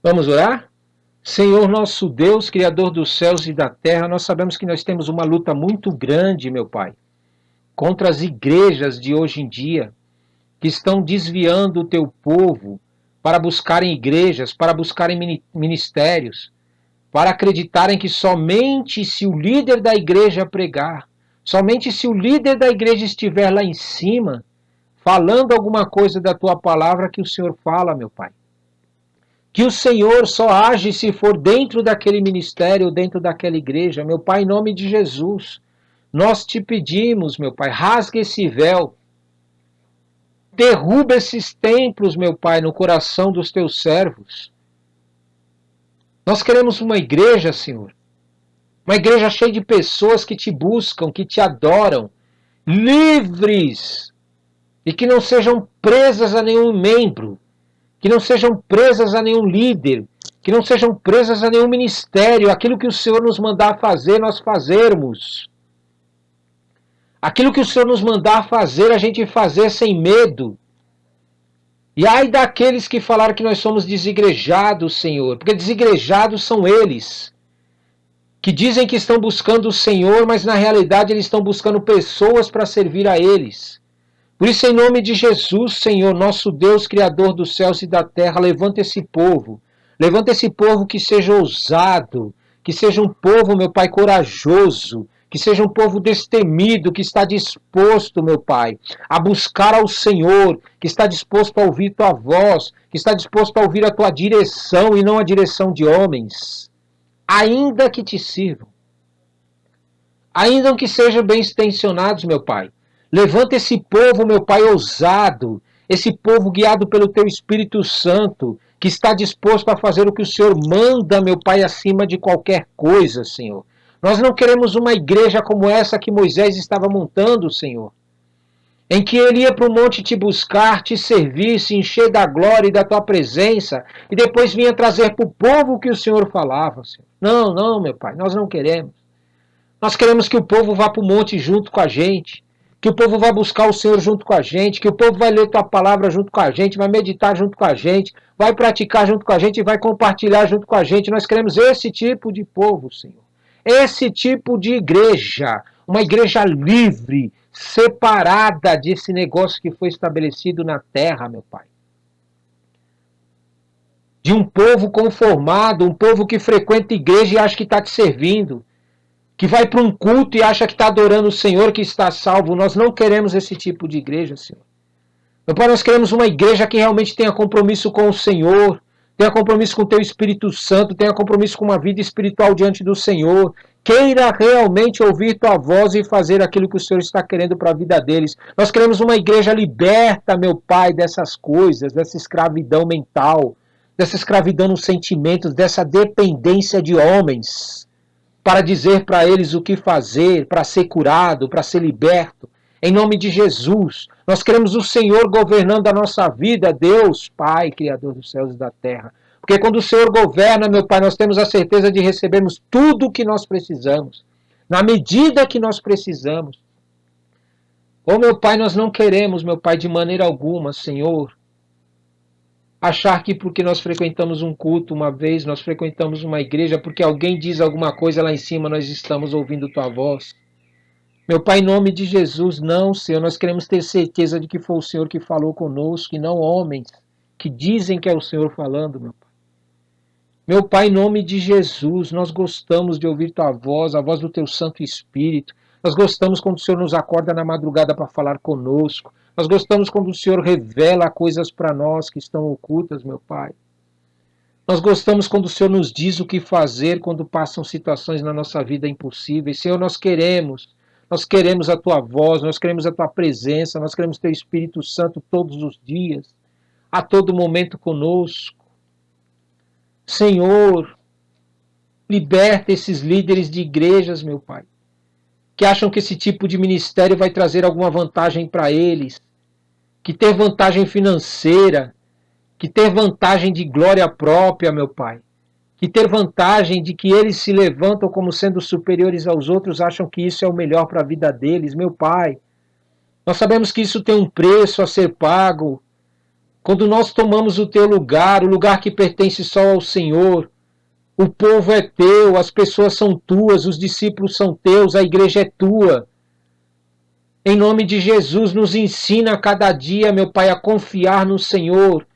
Vamos orar? Senhor nosso Deus, Criador dos céus e da terra, nós sabemos que nós temos uma luta muito grande, meu Pai, contra as igrejas de hoje em dia, que estão desviando o teu povo para buscarem igrejas, para buscarem ministérios, para acreditarem que somente se o líder da igreja pregar, somente se o líder da igreja estiver lá em cima, falando alguma coisa da tua palavra, que o Senhor fala, meu Pai. Que o Senhor só age se for dentro daquele ministério, dentro daquela igreja. Meu Pai, em nome de Jesus, nós te pedimos, meu Pai, rasga esse véu, derruba esses templos, meu Pai, no coração dos teus servos. Nós queremos uma igreja, Senhor, uma igreja cheia de pessoas que te buscam, que te adoram, livres, e que não sejam presas a nenhum membro, que não sejam presas a nenhum líder, que não sejam presas a nenhum ministério. Aquilo que o Senhor nos mandar fazer, nós fazermos. Aquilo que o Senhor nos mandar fazer, a gente fazer sem medo. E ai daqueles que falaram que nós somos desigrejados, Senhor, porque desigrejados são eles, que dizem que estão buscando o Senhor, mas na realidade eles estão buscando pessoas para servir a eles. Por isso, em nome de Jesus, Senhor, nosso Deus, Criador dos céus e da terra, levanta esse povo. Levanta esse povo que seja ousado, que seja um povo, meu Pai, corajoso, que seja um povo destemido, que está disposto, meu Pai, a buscar ao Senhor, que está disposto a ouvir tua voz, que está disposto a ouvir a tua direção e não a direção de homens, ainda que te sirvam, ainda que sejam bem intencionados, meu Pai. Levanta esse povo, meu Pai, ousado, esse povo guiado pelo Teu Espírito Santo, que está disposto a fazer o que o Senhor manda, meu Pai, acima de qualquer coisa, Senhor. Nós não queremos uma igreja como essa que Moisés estava montando, Senhor, em que ele ia para o monte te buscar, te servir, se encher da glória e da Tua presença, e depois vinha trazer para o povo o que o Senhor falava, Senhor. Não, não, meu Pai, nós não queremos. Nós queremos que o povo vá para o monte junto com a gente, que o povo vai buscar o Senhor junto com a gente, que o povo vai ler tua palavra junto com a gente, vai meditar junto com a gente, vai praticar junto com a gente e vai compartilhar junto com a gente. Nós queremos esse tipo de povo, Senhor. Esse tipo de igreja, uma igreja livre, separada desse negócio que foi estabelecido na terra, meu Pai. De um povo conformado, um povo que frequenta a igreja e acha que está te servindo, que vai para um culto e acha que está adorando o Senhor, que está salvo. Nós não queremos esse tipo de igreja, Senhor. Meu Pai, nós queremos uma igreja que realmente tenha compromisso com o Senhor, tenha compromisso com o Teu Espírito Santo, tenha compromisso com uma vida espiritual diante do Senhor, queira realmente ouvir Tua voz e fazer aquilo que o Senhor está querendo para a vida deles. Nós queremos uma igreja liberta, meu Pai, dessas coisas, dessa escravidão mental, dessa escravidão nos sentimentos, dessa dependência de homens, para dizer para eles o que fazer, para ser curado, para ser liberto. Em nome de Jesus, nós queremos o Senhor governando a nossa vida, Deus, Pai, Criador dos céus e da terra. Porque quando o Senhor governa, meu Pai, nós temos a certeza de recebermos tudo o que nós precisamos, na medida que nós precisamos. Oh, meu Pai, nós não queremos, meu Pai, de maneira alguma, Senhor, achar que porque nós frequentamos um culto uma vez, nós frequentamos uma igreja, porque alguém diz alguma coisa lá em cima, nós estamos ouvindo tua voz. Meu Pai, em nome de Jesus, não, Senhor, nós queremos ter certeza de que foi o Senhor que falou conosco, e não homens que dizem que é o Senhor falando, meu Pai. Meu Pai, em nome de Jesus, nós gostamos de ouvir tua voz, a voz do teu Santo Espírito. Nós gostamos quando o Senhor nos acorda na madrugada para falar conosco. Nós gostamos quando o Senhor revela coisas para nós que estão ocultas, meu Pai. Nós gostamos quando o Senhor nos diz o que fazer quando passam situações na nossa vida impossíveis. Senhor, nós queremos a Tua voz, nós queremos a Tua presença, nós queremos Teu Espírito Santo todos os dias, a todo momento conosco. Senhor, liberta esses líderes de igrejas, meu Pai, que acham que esse tipo de ministério vai trazer alguma vantagem para eles, que ter vantagem financeira, que ter vantagem de glória própria, meu Pai, que ter vantagem de que eles se levantam como sendo superiores aos outros, acham que isso é o melhor para a vida deles. Meu Pai, nós sabemos que isso tem um preço a ser pago, Quando nós tomamos o teu lugar, o lugar que pertence só ao Senhor, o povo é teu, as pessoas são tuas, os discípulos são teus, a igreja é tua. Em nome de Jesus, nos ensina a cada dia, meu Pai, a confiar no Senhor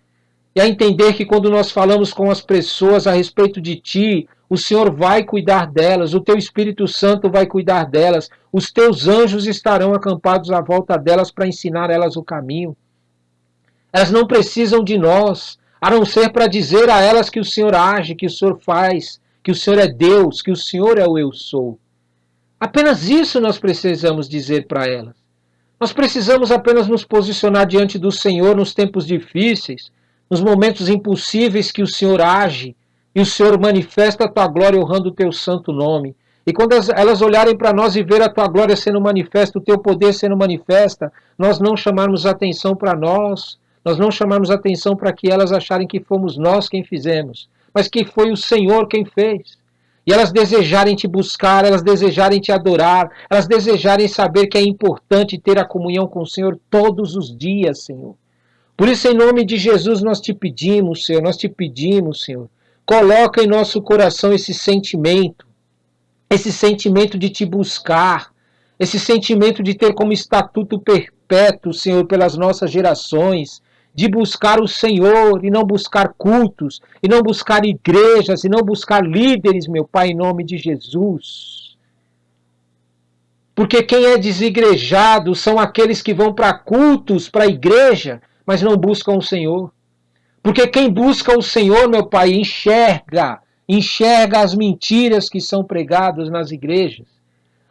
e a entender que quando nós falamos com as pessoas a respeito de Ti, o Senhor vai cuidar delas, o Teu Espírito Santo vai cuidar delas, os Teus anjos estarão acampados à volta delas para ensinar elas o caminho. Elas não precisam de nós, a não ser para dizer a elas que o Senhor age, que o Senhor faz, que o Senhor é Deus, que o Senhor é o Eu Sou. Apenas isso nós precisamos dizer para elas. Nós precisamos apenas nos posicionar diante do Senhor nos tempos difíceis, nos momentos impossíveis que o Senhor age e o Senhor manifesta a tua glória honrando o teu santo nome. E quando elas olharem para nós e ver a tua glória sendo manifesta, o teu poder sendo manifesta, nós não chamarmos atenção para nós não chamarmos atenção para que elas acharem que fomos nós quem fizemos, mas que foi o Senhor quem fez. E elas desejarem te buscar, elas desejarem te adorar, elas desejarem saber que é importante ter a comunhão com o Senhor todos os dias, Senhor. Por isso, em nome de Jesus, nós te pedimos, Senhor, coloca em nosso coração esse sentimento de te buscar, esse sentimento de ter como estatuto perpétuo, Senhor, pelas nossas gerações, de buscar o Senhor e não buscar cultos, e não buscar igrejas, e não buscar líderes, meu Pai, em nome de Jesus. Porque quem é desigrejado são aqueles que vão para cultos, para a igreja, mas não buscam o Senhor. Porque quem busca o Senhor, meu Pai, enxerga as mentiras que são pregadas nas igrejas.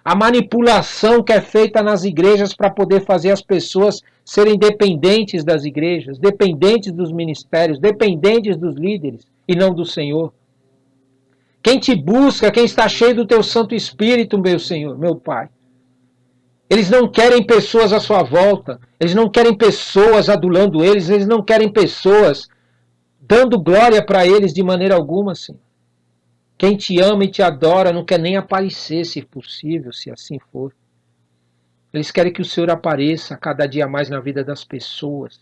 A manipulação que é feita nas igrejas para poder fazer as pessoas serem dependentes das igrejas, dependentes dos ministérios, dependentes dos líderes e não do Senhor. Quem te busca, quem está cheio do teu Santo Espírito, meu Senhor, meu Pai. Eles não querem pessoas à sua volta, eles não querem pessoas adulando eles não querem pessoas dando glória para eles de maneira alguma, Senhor. Quem te ama e te adora não quer nem aparecer, se possível, se assim for. Eles querem que o Senhor apareça cada dia mais na vida das pessoas.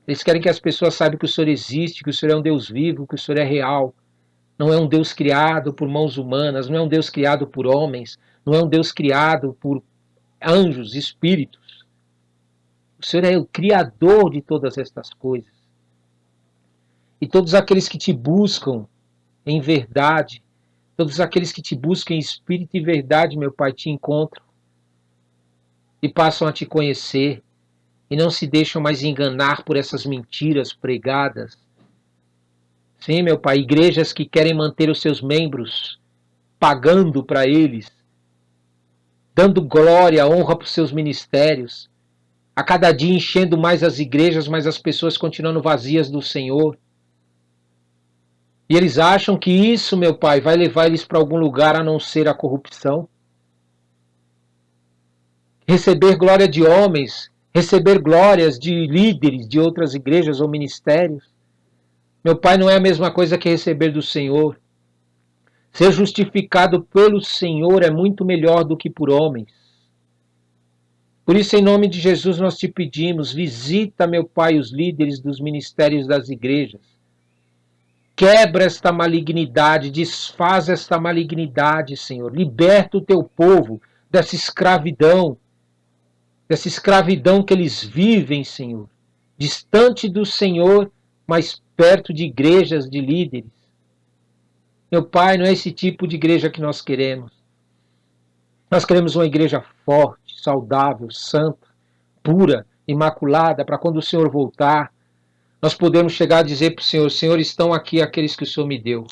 Eles querem que as pessoas saibam que o Senhor existe, que o Senhor é um Deus vivo, que o Senhor é real. Não é um Deus criado por mãos humanas, não é um Deus criado por homens, não é um Deus criado por anjos, espíritos. O Senhor é o Criador de todas estas coisas. E todos aqueles que te buscam em verdade, todos aqueles que te buscam em espírito e verdade, meu Pai, te encontram e passam a te conhecer e não se deixam mais enganar por essas mentiras pregadas. Sim, meu Pai, igrejas que querem manter os seus membros pagando para eles, dando glória, honra para os seus ministérios, a cada dia enchendo mais as igrejas, mas as pessoas continuando vazias do Senhor. E eles acham que isso, meu Pai, vai levar eles para algum lugar a não ser a corrupção. Receber glória de homens, receber glórias de líderes de outras igrejas ou ministérios. Meu Pai, não é a mesma coisa que receber do Senhor. Ser justificado pelo Senhor é muito melhor do que por homens. Por isso, em nome de Jesus, nós te pedimos, visita, meu Pai, os líderes dos ministérios das igrejas. Quebra esta malignidade, desfaz esta malignidade, Senhor. Liberta o teu povo dessa escravidão que eles vivem, Senhor. Distante do Senhor, mas perto de igrejas, de líderes. Meu Pai, não é esse tipo de igreja que nós queremos. Nós queremos uma igreja forte, saudável, santa, pura, imaculada, para quando o Senhor voltar, nós podemos chegar a dizer para o Senhor, Senhor, estão aqui aqueles que o Senhor me deu.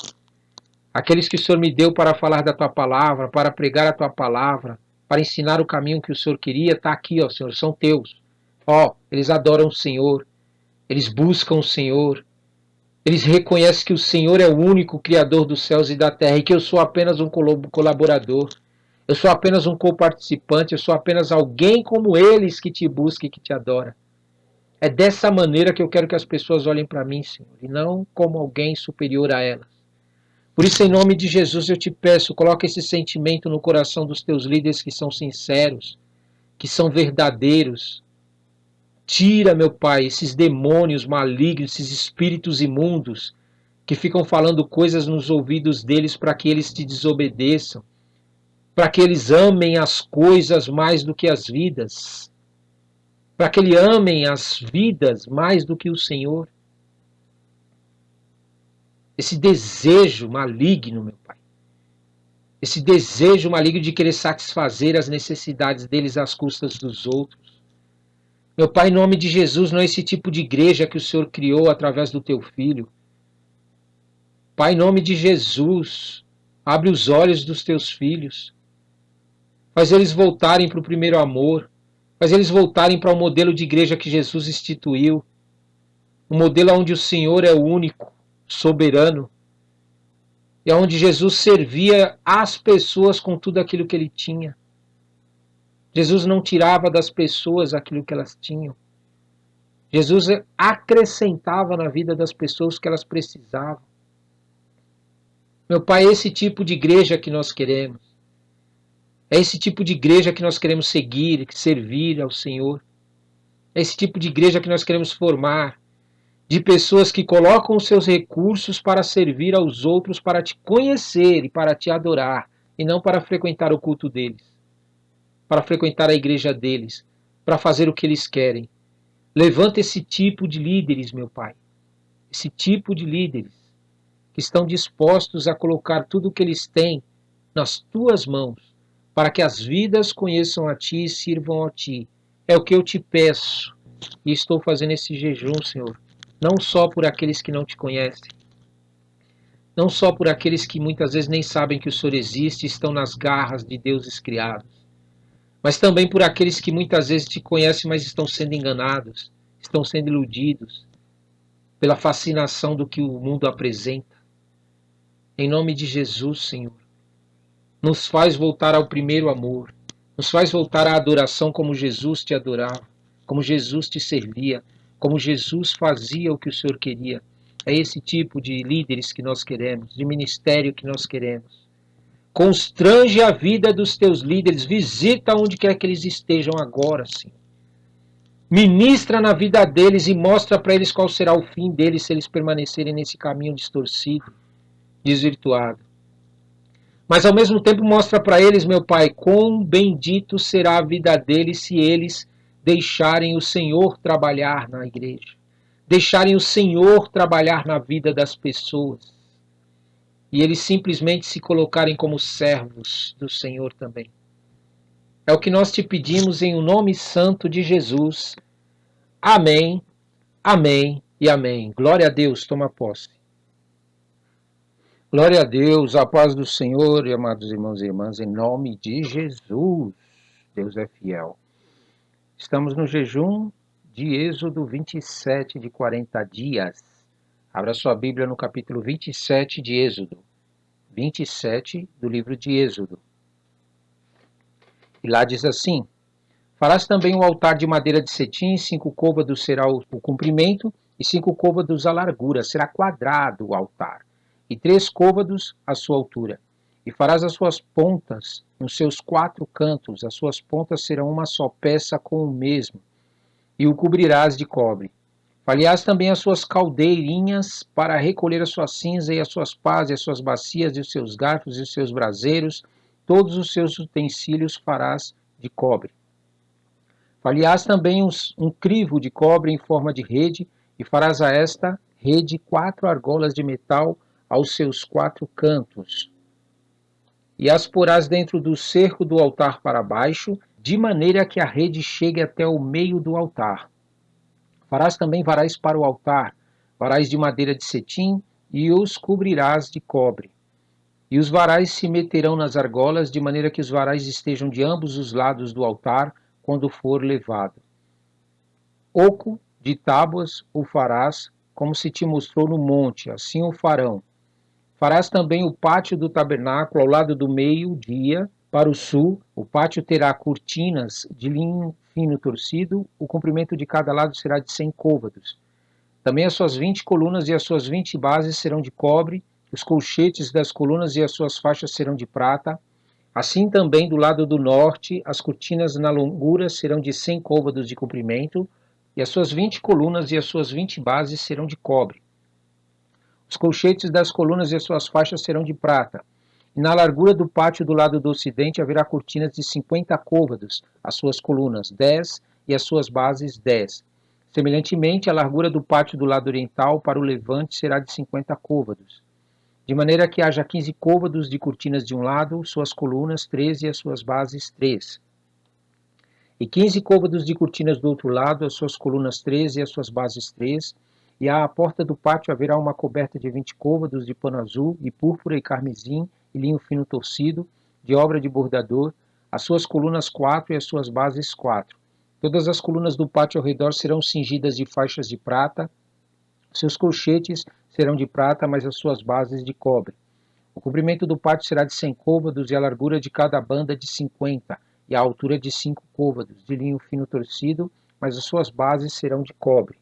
Aqueles que o Senhor me deu para falar da tua palavra, para pregar a tua palavra, para ensinar o caminho que o Senhor queria, está aqui, ó Senhor, são teus. Ó, eles adoram o Senhor, eles buscam o Senhor, eles reconhecem que o Senhor é o único Criador dos céus e da terra e que eu sou apenas um colaborador, eu sou apenas um coparticipante, eu sou apenas alguém como eles que te busca e que te adora. É dessa maneira que eu quero que as pessoas olhem para mim, Senhor, e não como alguém superior a elas. Por isso, em nome de Jesus, eu te peço, coloca esse sentimento no coração dos teus líderes que são sinceros, que são verdadeiros, Tira, meu Pai, esses demônios malignos, esses espíritos imundos que ficam falando coisas nos ouvidos deles para que eles te desobedeçam, para que eles amem as coisas mais do que as vidas, para que eles amem as vidas mais do que o Senhor. Esse desejo maligno, meu Pai, esse desejo maligno de querer satisfazer as necessidades deles às custas dos outros. Meu Pai, em nome de Jesus, não é esse tipo de igreja que o Senhor criou através do teu Filho. Pai, em nome de Jesus, abre os olhos dos teus filhos. Faz eles voltarem para o primeiro amor. Faz eles voltarem para o modelo de igreja que Jesus instituiu. Um modelo onde o Senhor é o único, soberano. E onde Jesus servia as pessoas com tudo aquilo que ele tinha. Jesus não tirava das pessoas aquilo que elas tinham. Jesus acrescentava na vida das pessoas o que elas precisavam. Meu Pai, é esse tipo de igreja que nós queremos. É esse tipo de igreja que nós queremos seguir, servir ao Senhor. É esse tipo de igreja que nós queremos formar, de pessoas que colocam os seus recursos para servir aos outros, para te conhecer e para te adorar, e não para frequentar o culto deles, para frequentar a igreja deles, para fazer o que eles querem. Levanta esse tipo de líderes, meu Pai, esse tipo de líderes que estão dispostos a colocar tudo o que eles têm nas tuas mãos, para que as vidas conheçam a Ti e sirvam a Ti. É o que eu te peço, e estou fazendo esse jejum, Senhor, não só por aqueles que não te conhecem, não só por aqueles que muitas vezes nem sabem que o Senhor existe e estão nas garras de deuses criados, mas também por aqueles que muitas vezes te conhecem, mas estão sendo enganados, estão sendo iludidos pela fascinação do que o mundo apresenta. Em nome de Jesus, Senhor, nos faz voltar ao primeiro amor, nos faz voltar à adoração como Jesus te adorava, como Jesus te servia, como Jesus fazia o que o Senhor queria. É esse tipo de líderes que nós queremos, de ministério que nós queremos. Constrange a vida dos teus líderes, visita onde quer que eles estejam agora, Senhor. Ministra na vida deles e mostra para eles qual será o fim deles se eles permanecerem nesse caminho distorcido, desvirtuado. Mas ao mesmo tempo mostra para eles, meu Pai, quão bendito será a vida deles se eles deixarem o Senhor trabalhar na igreja, deixarem o Senhor trabalhar na vida das pessoas, e eles simplesmente se colocarem como servos do Senhor também. É o que nós te pedimos em o nome santo de Jesus. Amém, amém e amém. Glória a Deus, toma posse. Glória a Deus, a paz do Senhor, e amados irmãos e irmãs, em nome de Jesus. Deus é fiel. Estamos no jejum de Êxodo 27, de 40 dias. Abra sua Bíblia no capítulo 27 de Êxodo. 27 do livro de Êxodo. E lá diz assim: farás também um altar de madeira de cetim, 5 côvados será o comprimento, e 5 côvados a largura, será quadrado o altar, e 3 côvados a sua altura. E farás as suas pontas nos seus 4 cantos, as suas pontas serão uma só peça com o mesmo, e o cobrirás de cobre. Falharás também as suas caldeirinhas para recolher a sua cinza, e as suas pás, e as suas bacias, e os seus garfos, e os seus braseiros, todos os seus utensílios farás de cobre. Falharás também um crivo de cobre em forma de rede, e farás a esta rede 4 argolas de metal aos seus 4 cantos. E as porás dentro do cerco do altar para baixo, de maneira que a rede chegue até o meio do altar. Farás também varais para o altar, varais de madeira de cetim, e os cobrirás de cobre. E os varais se meterão nas argolas, de maneira que os varais estejam de ambos os lados do altar, quando for levado. Oco de tábuas o farás, como se te mostrou no monte, assim o farão. Farás também o pátio do tabernáculo ao lado do meio-dia, para o sul. O pátio terá cortinas de linho fino torcido, o comprimento de cada lado será de 100 côvados. Também as suas 20 colunas e as suas 20 bases serão de cobre, os colchetes das colunas e as suas faixas serão de prata. Assim também do lado do norte, as cortinas na longura serão de 100 côvados de comprimento, e as suas 20 colunas e as suas 20 bases serão de cobre. Os colchetes das colunas e as suas faixas serão de prata. E na largura do pátio do lado do ocidente haverá cortinas de 50 côvados, as suas colunas 10 e as suas bases 10. Semelhantemente, a largura do pátio do lado oriental para o levante será de 50 côvados. De maneira que haja 15 côvados de cortinas de um lado, suas colunas 13 e as suas bases 3. E 15 côvados de cortinas do outro lado, as suas colunas 13 e as suas bases 3. E à porta do pátio haverá uma coberta de 20 côvados de pano azul, e púrpura e carmesim, e linho fino torcido, de obra de bordador, as suas colunas 4 e as suas bases 4. Todas as colunas do pátio ao redor serão cingidas de faixas de prata, seus colchetes serão de prata, mas as suas bases de cobre. O comprimento do pátio será de 100 côvados e a largura de cada banda de 50, e a altura de 5 côvados, de linho fino torcido, mas as suas bases serão de cobre.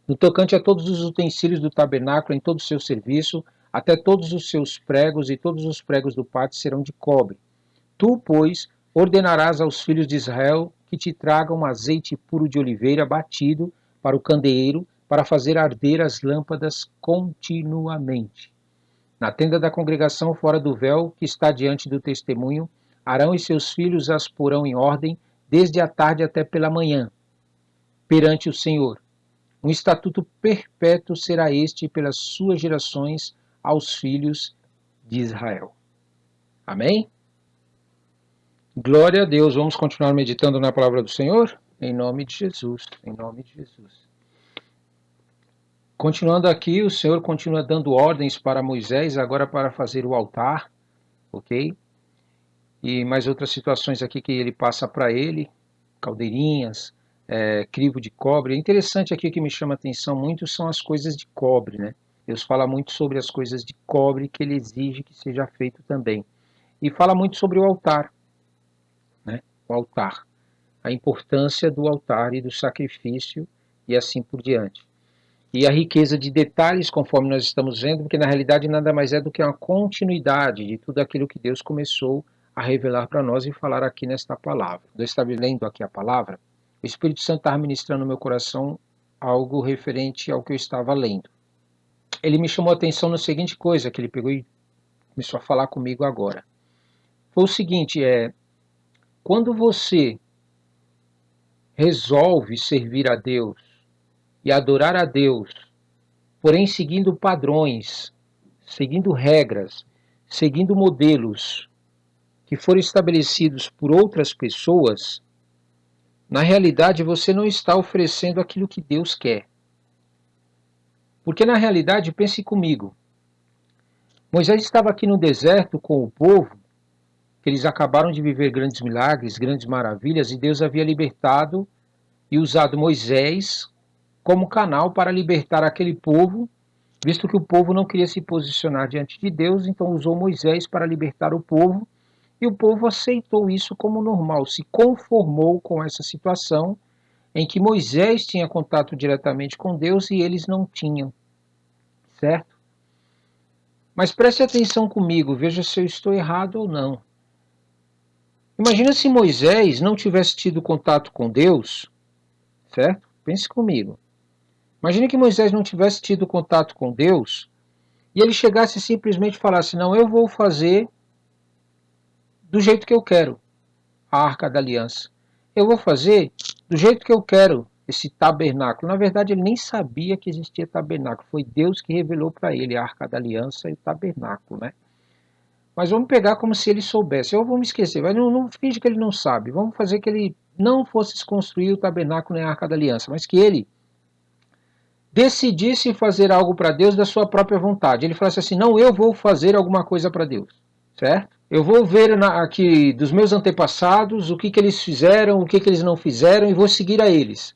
No tocante a todos os utensílios do tabernáculo em todo o seu serviço, até todos os seus pregos e todos os pregos do pátio serão de cobre. Tu, pois, ordenarás aos filhos de Israel que te tragam azeite puro de oliveira batido para o candeeiro, para fazer arder as lâmpadas continuamente. Na tenda da congregação fora do véu, que está diante do testemunho, Arão e seus filhos as porão em ordem, desde a tarde até pela manhã, perante o Senhor. Um estatuto perpétuo será este pelas suas gerações aos filhos de Israel. Amém? Glória a Deus. Vamos continuar meditando na palavra do Senhor? Em nome de Jesus. Em nome de Jesus. Continuando aqui, o Senhor continua dando ordens para Moisés, agora para fazer o altar, ok? E mais outras situações aqui que ele passa para ele, caldeirinhas, crivo de cobre. É interessante aqui que me chama a atenção muito são as coisas de cobre, né? Deus fala muito sobre as coisas de cobre que ele exige que seja feito também. E fala muito sobre o altar, né? O altar, a importância do altar e do sacrifício e assim por diante. E a riqueza de detalhes, conforme nós estamos vendo, porque na realidade nada mais é do que uma continuidade de tudo aquilo que Deus começou a revelar para nós e falar aqui nesta palavra. Eu estava lendo aqui a palavra, o Espírito Santo estava ministrando no meu coração algo referente ao que eu estava lendo. Ele me chamou a atenção na seguinte coisa, que ele pegou e começou a falar comigo agora. Foi o seguinte, quando você resolve servir a Deus e adorar a Deus, porém seguindo padrões, seguindo regras, seguindo modelos que foram estabelecidos por outras pessoas, na realidade você não está oferecendo aquilo que Deus quer. Porque na realidade, pense comigo, Moisés estava aqui no deserto com o povo, que eles acabaram de viver grandes milagres, grandes maravilhas, e Deus havia libertado e usado Moisés como canal para libertar aquele povo, visto que o povo não queria se posicionar diante de Deus, então usou Moisés para libertar o povo, e o povo aceitou isso como normal, se conformou com essa situação em que Moisés tinha contato diretamente com Deus e eles não tinham, certo? Mas preste atenção comigo, veja se eu estou errado ou não. Imagina se Moisés não tivesse tido contato com Deus, certo? Pense comigo. Imagina que Moisés não tivesse tido contato com Deus e ele chegasse e simplesmente falasse, não, eu vou fazer do jeito que eu quero a Arca da Aliança. Eu vou fazer do jeito que eu quero esse tabernáculo. Na verdade, ele nem sabia que existia tabernáculo. Foi Deus que revelou para ele a Arca da Aliança e o tabernáculo, né? Mas vamos pegar como se ele soubesse. Eu vou me esquecer, mas não finge que ele não sabe. Vamos fazer que ele não fosse construir o tabernáculo nem a Arca da Aliança, mas que ele decidisse fazer algo para Deus da sua própria vontade. Ele falasse assim, não, eu vou fazer alguma coisa para Deus, certo? Eu vou ver aqui dos meus antepassados o que eles fizeram, o que eles não fizeram e vou seguir a eles.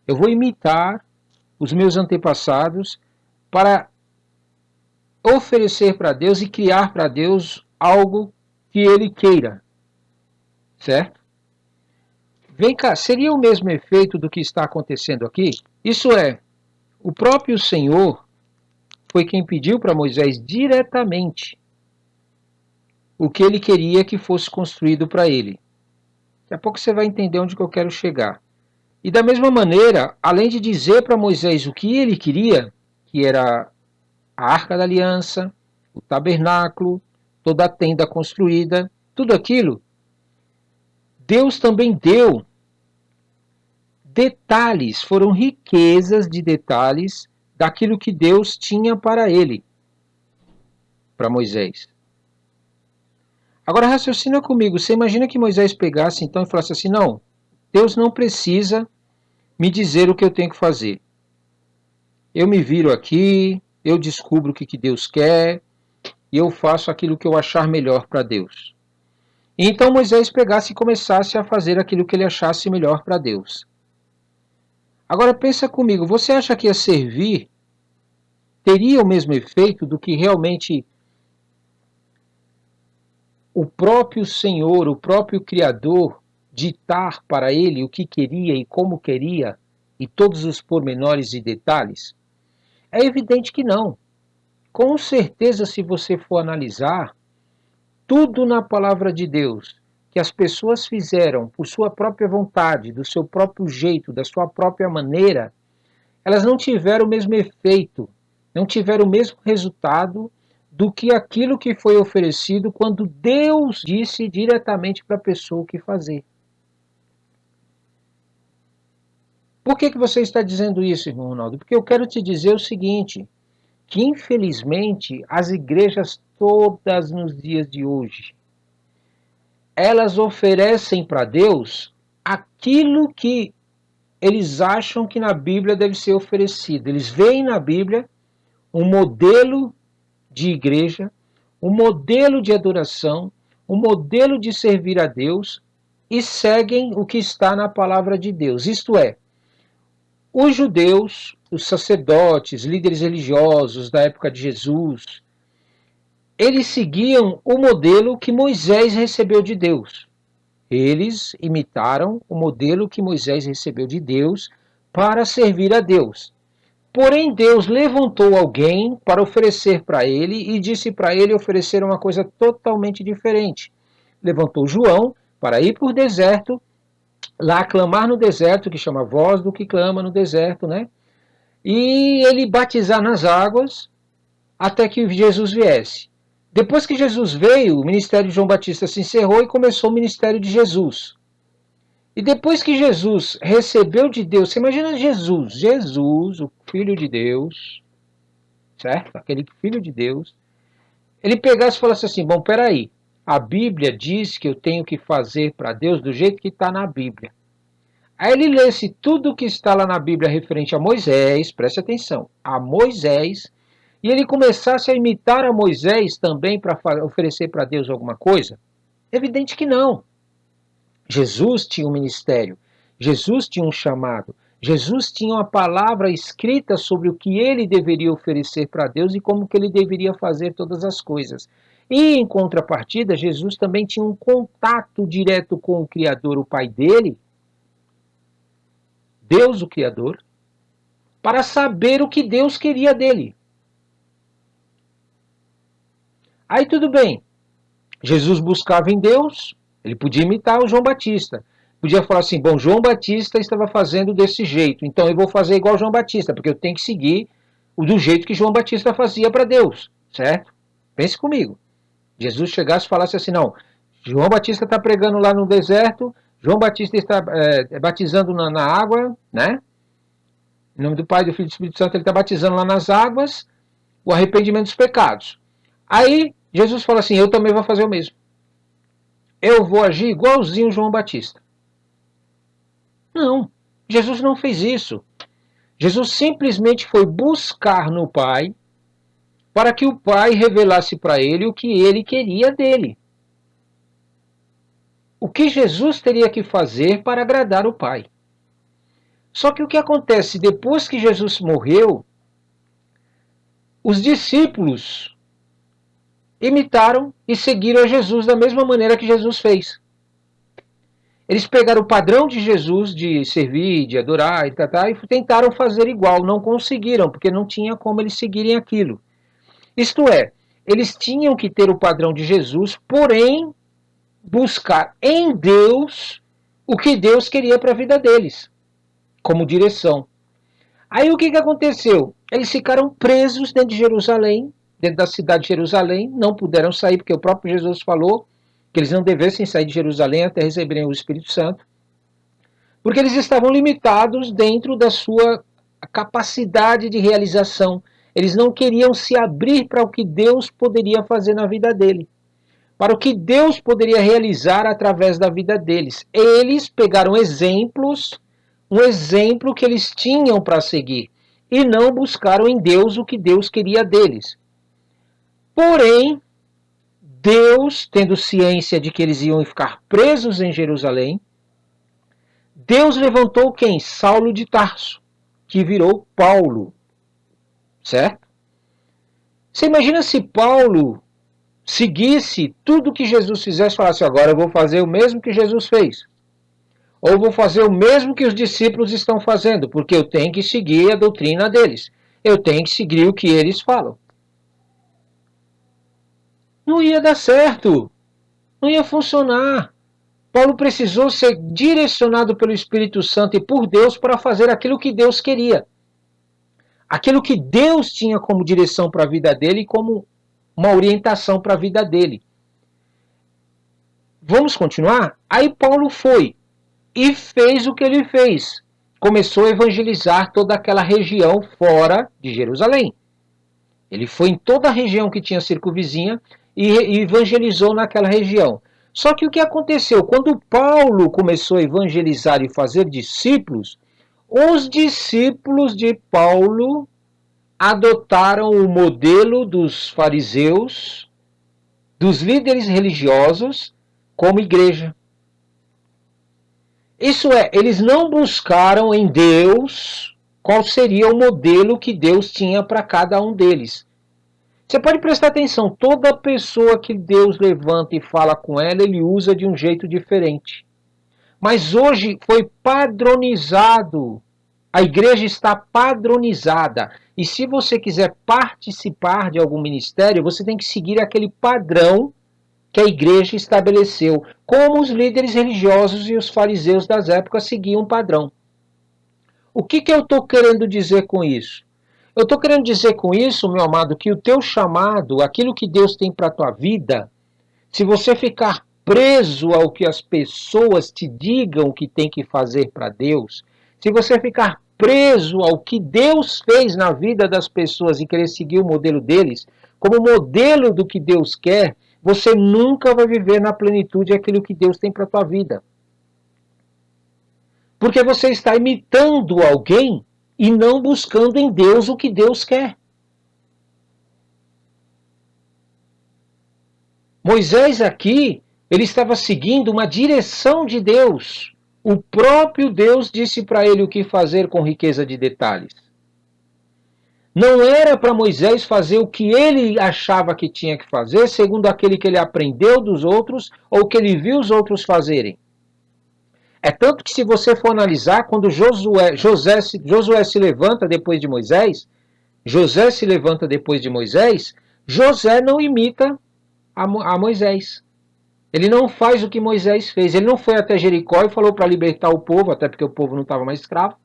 Eu vou imitar os meus antepassados para oferecer para Deus e criar para Deus algo que Ele queira, certo? Vem cá, seria o mesmo efeito do que está acontecendo aqui? Isso é, o próprio Senhor foi quem pediu para Moisés diretamente o que ele queria que fosse construído para ele. Daqui a pouco você vai entender onde que eu quero chegar. E da mesma maneira, além de dizer para Moisés o que ele queria, que era a Arca da Aliança, o tabernáculo, toda a tenda construída, tudo aquilo, Deus também deu detalhes, foram riquezas de detalhes daquilo que Deus tinha para ele, para Moisés. Agora raciocina comigo, você imagina que Moisés pegasse então e falasse assim, não, Deus não precisa me dizer o que eu tenho que fazer. Eu me viro aqui, eu descubro o que Deus quer e eu faço aquilo que eu achar melhor para Deus. E então Moisés pegasse e começasse a fazer aquilo que ele achasse melhor para Deus. Agora pensa comigo, você acha que a servir teria o mesmo efeito do que realmente o próprio Senhor, o próprio Criador, ditar para ele o que queria e como queria, e todos os pormenores e detalhes? É evidente que não. Com certeza, se você for analisar, tudo na palavra de Deus que as pessoas fizeram por sua própria vontade, do seu próprio jeito, da sua própria maneira, elas não tiveram o mesmo efeito, não tiveram o mesmo resultado do que aquilo que foi oferecido quando Deus disse diretamente para a pessoa o que fazer. Por que você está dizendo isso, irmão Ronaldo? Porque eu quero te dizer o seguinte, que infelizmente as igrejas todas nos dias de hoje, elas oferecem para Deus aquilo que eles acham que na Bíblia deve ser oferecido. Eles veem na Bíblia um modelo de igreja, um modelo de adoração, um modelo de servir a Deus e seguem o que está na palavra de Deus. Isto é, os judeus, os sacerdotes, líderes religiosos da época de Jesus, eles seguiam o modelo que Moisés recebeu de Deus. Eles imitaram o modelo que Moisés recebeu de Deus para servir a Deus. Porém, Deus levantou alguém para oferecer para ele e disse para ele oferecer uma coisa totalmente diferente. Levantou João para ir para o deserto, lá clamar no deserto, que chama voz do que clama no deserto, né? E ele batizar nas águas até que Jesus viesse. Depois que Jesus veio, o ministério de João Batista se encerrou e começou o ministério de Jesus. E depois que Jesus recebeu de Deus, você imagina Jesus, o Filho de Deus, certo? Aquele Filho de Deus, ele pegasse e falasse assim, bom, peraí, a Bíblia diz que eu tenho que fazer para Deus do jeito que está na Bíblia. Aí ele lesse tudo o que está lá na Bíblia referente a Moisés, preste atenção, a Moisés, e ele começasse a imitar a Moisés também para oferecer para Deus alguma coisa? Evidente que não. Jesus tinha um ministério, Jesus tinha um chamado, Jesus tinha uma palavra escrita sobre o que ele deveria oferecer para Deus e como que ele deveria fazer todas as coisas. E em contrapartida, Jesus também tinha um contato direto com o Criador, o Pai dele, Deus o Criador, para saber o que Deus queria dele. Aí tudo bem, Jesus buscava em Deus, ele podia imitar o João Batista. Podia falar assim, bom, João Batista estava fazendo desse jeito, então eu vou fazer igual João Batista, porque eu tenho que seguir do jeito que João Batista fazia para Deus, certo? Pense comigo. Jesus chegasse e falasse assim, não, João Batista está pregando lá no deserto, João Batista está batizando na água, né? Em nome do Pai, do Filho e do Espírito Santo, ele está batizando lá nas águas o arrependimento dos pecados. Aí Jesus fala assim, eu também vou fazer o mesmo. Eu vou agir igualzinho João Batista. Não, Jesus não fez isso. Jesus simplesmente foi buscar no Pai para que o Pai revelasse para ele o que ele queria dele. O que Jesus teria que fazer para agradar o Pai. Só que o que acontece depois que Jesus morreu, os discípulos imitaram e seguiram a Jesus da mesma maneira que Jesus fez. Eles pegaram o padrão de Jesus de servir, de adorar e tentaram fazer igual, não conseguiram, porque não tinha como eles seguirem aquilo. Isto é, eles tinham que ter o padrão de Jesus, porém buscar em Deus o que Deus queria para a vida deles, como direção. Aí o que aconteceu? Eles ficaram presos dentro de Jerusalém, dentro da cidade de Jerusalém, não puderam sair, porque o próprio Jesus falou que eles não devessem sair de Jerusalém até receberem o Espírito Santo, porque eles estavam limitados dentro da sua capacidade de realização. Eles não queriam se abrir para o que Deus poderia fazer na vida dele, para o que Deus poderia realizar através da vida deles. Eles pegaram exemplos, um exemplo que eles tinham para seguir, e não buscaram em Deus o que Deus queria deles. Porém, Deus, tendo ciência de que eles iam ficar presos em Jerusalém, Deus levantou quem? Saulo de Tarso, que virou Paulo. Certo? Você imagina se Paulo seguisse tudo que Jesus fizesse e falasse, agora eu vou fazer o mesmo que Jesus fez. Ou vou fazer o mesmo que os discípulos estão fazendo, porque eu tenho que seguir a doutrina deles. Eu tenho que seguir o que eles falam. Não ia dar certo. Não ia funcionar. Paulo precisou ser direcionado pelo Espírito Santo e por Deus para fazer aquilo que Deus queria. Aquilo que Deus tinha como direção para a vida dele e como uma orientação para a vida dele. Vamos continuar? Aí Paulo foi e fez o que ele fez. Começou a evangelizar toda aquela região fora de Jerusalém. Ele foi em toda a região que tinha circunvizinha e evangelizou naquela região. Só que o que aconteceu? Quando Paulo começou a evangelizar e fazer discípulos, os discípulos de Paulo adotaram o modelo dos fariseus, dos líderes religiosos, como igreja. Isso é, eles não buscaram em Deus qual seria o modelo que Deus tinha para cada um deles. Você pode prestar atenção, toda pessoa que Deus levanta e fala com ela, ele usa de um jeito diferente. Mas hoje foi padronizado, a igreja está padronizada. E se você quiser participar de algum ministério, você tem que seguir aquele padrão que a igreja estabeleceu, como os líderes religiosos e os fariseus das épocas seguiam um padrão. O que eu estou querendo dizer com isso? Eu estou querendo dizer com isso, meu amado, que o teu chamado, aquilo que Deus tem para a tua vida, se você ficar preso ao que as pessoas te digam que tem que fazer para Deus, se você ficar preso ao que Deus fez na vida das pessoas e querer seguir o modelo deles, como modelo do que Deus quer, você nunca vai viver na plenitude aquilo que Deus tem para a tua vida. Porque você está imitando alguém e não buscando em Deus o que Deus quer. Moisés aqui, ele estava seguindo uma direção de Deus. O próprio Deus disse para ele o que fazer com riqueza de detalhes. Não era para Moisés fazer o que ele achava que tinha que fazer, segundo aquele que ele aprendeu dos outros ou que ele viu os outros fazerem. É tanto que se você for analisar, quando Josué se levanta depois de Moisés, José não imita a Moisés. Ele não faz o que Moisés fez. Ele não foi até Jericó e falou para libertar o povo, até porque o povo não estava mais escravo,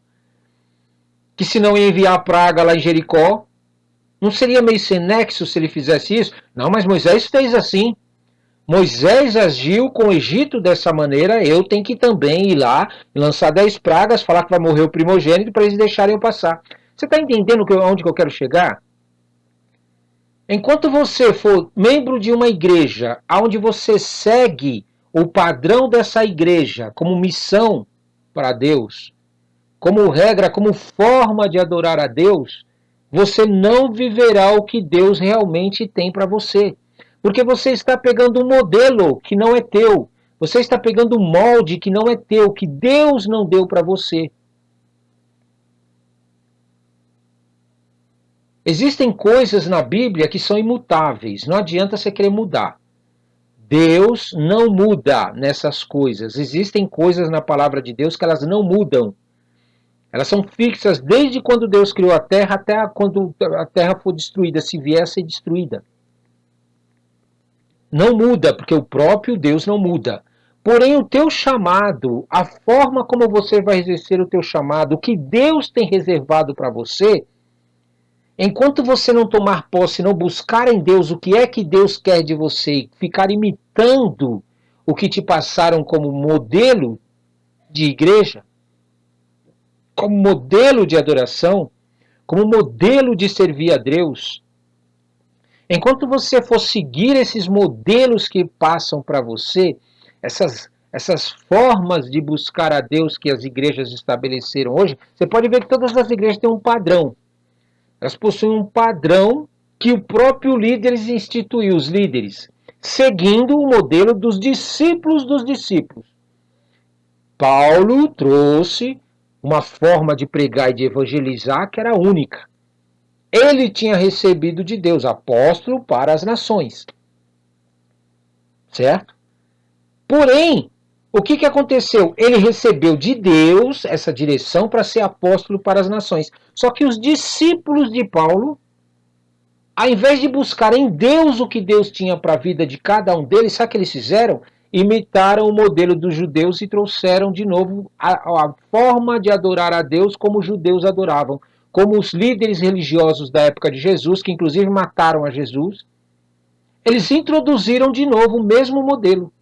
que se não ia enviar a praga lá em Jericó. Não seria meio sem nexo se ele fizesse isso? Não, mas Moisés fez assim. Moisés agiu com o Egito dessa maneira, eu tenho que também ir lá e lançar 10 pragas, falar que vai morrer o primogênito para eles deixarem eu passar. Você está entendendo onde que eu quero chegar? Enquanto você for membro de uma igreja, onde você segue o padrão dessa igreja como missão para Deus, como regra, como forma de adorar a Deus, você não viverá o que Deus realmente tem para você. Porque você está pegando um modelo que não é teu. Você está pegando um molde que não é teu, que Deus não deu para você. Existem coisas na Bíblia que são imutáveis. Não adianta você querer mudar. Deus não muda nessas coisas. Existem coisas na palavra de Deus que elas não mudam. Elas são fixas desde quando Deus criou a terra até quando a terra for destruída, se vier a ser destruída. Não muda, porque o próprio Deus não muda. Porém, o teu chamado, a forma como você vai exercer o teu chamado, o que Deus tem reservado para você, enquanto você não tomar posse, não buscar em Deus o que é que Deus quer de você, e ficar imitando o que te passaram como modelo de igreja, como modelo de adoração, como modelo de servir a Deus, enquanto você for seguir esses modelos que passam para você, essas formas de buscar a Deus que as igrejas estabeleceram hoje, você pode ver que todas as igrejas têm um padrão. Elas possuem um padrão que o próprio líder instituiu, os líderes, seguindo o modelo dos discípulos dos discípulos. Paulo trouxe uma forma de pregar e de evangelizar que era única. Ele tinha recebido de Deus, apóstolo para as nações. Certo? Porém, o que aconteceu? Ele recebeu de Deus essa direção para ser apóstolo para as nações. Só que os discípulos de Paulo, ao invés de buscar em Deus o que Deus tinha para a vida de cada um deles, sabe o que eles fizeram? Imitaram o modelo dos judeus e trouxeram de novo a forma de adorar a Deus como os judeus adoravam. Como os líderes religiosos da época de Jesus, que inclusive mataram a Jesus, eles introduziram de novo o mesmo modelo.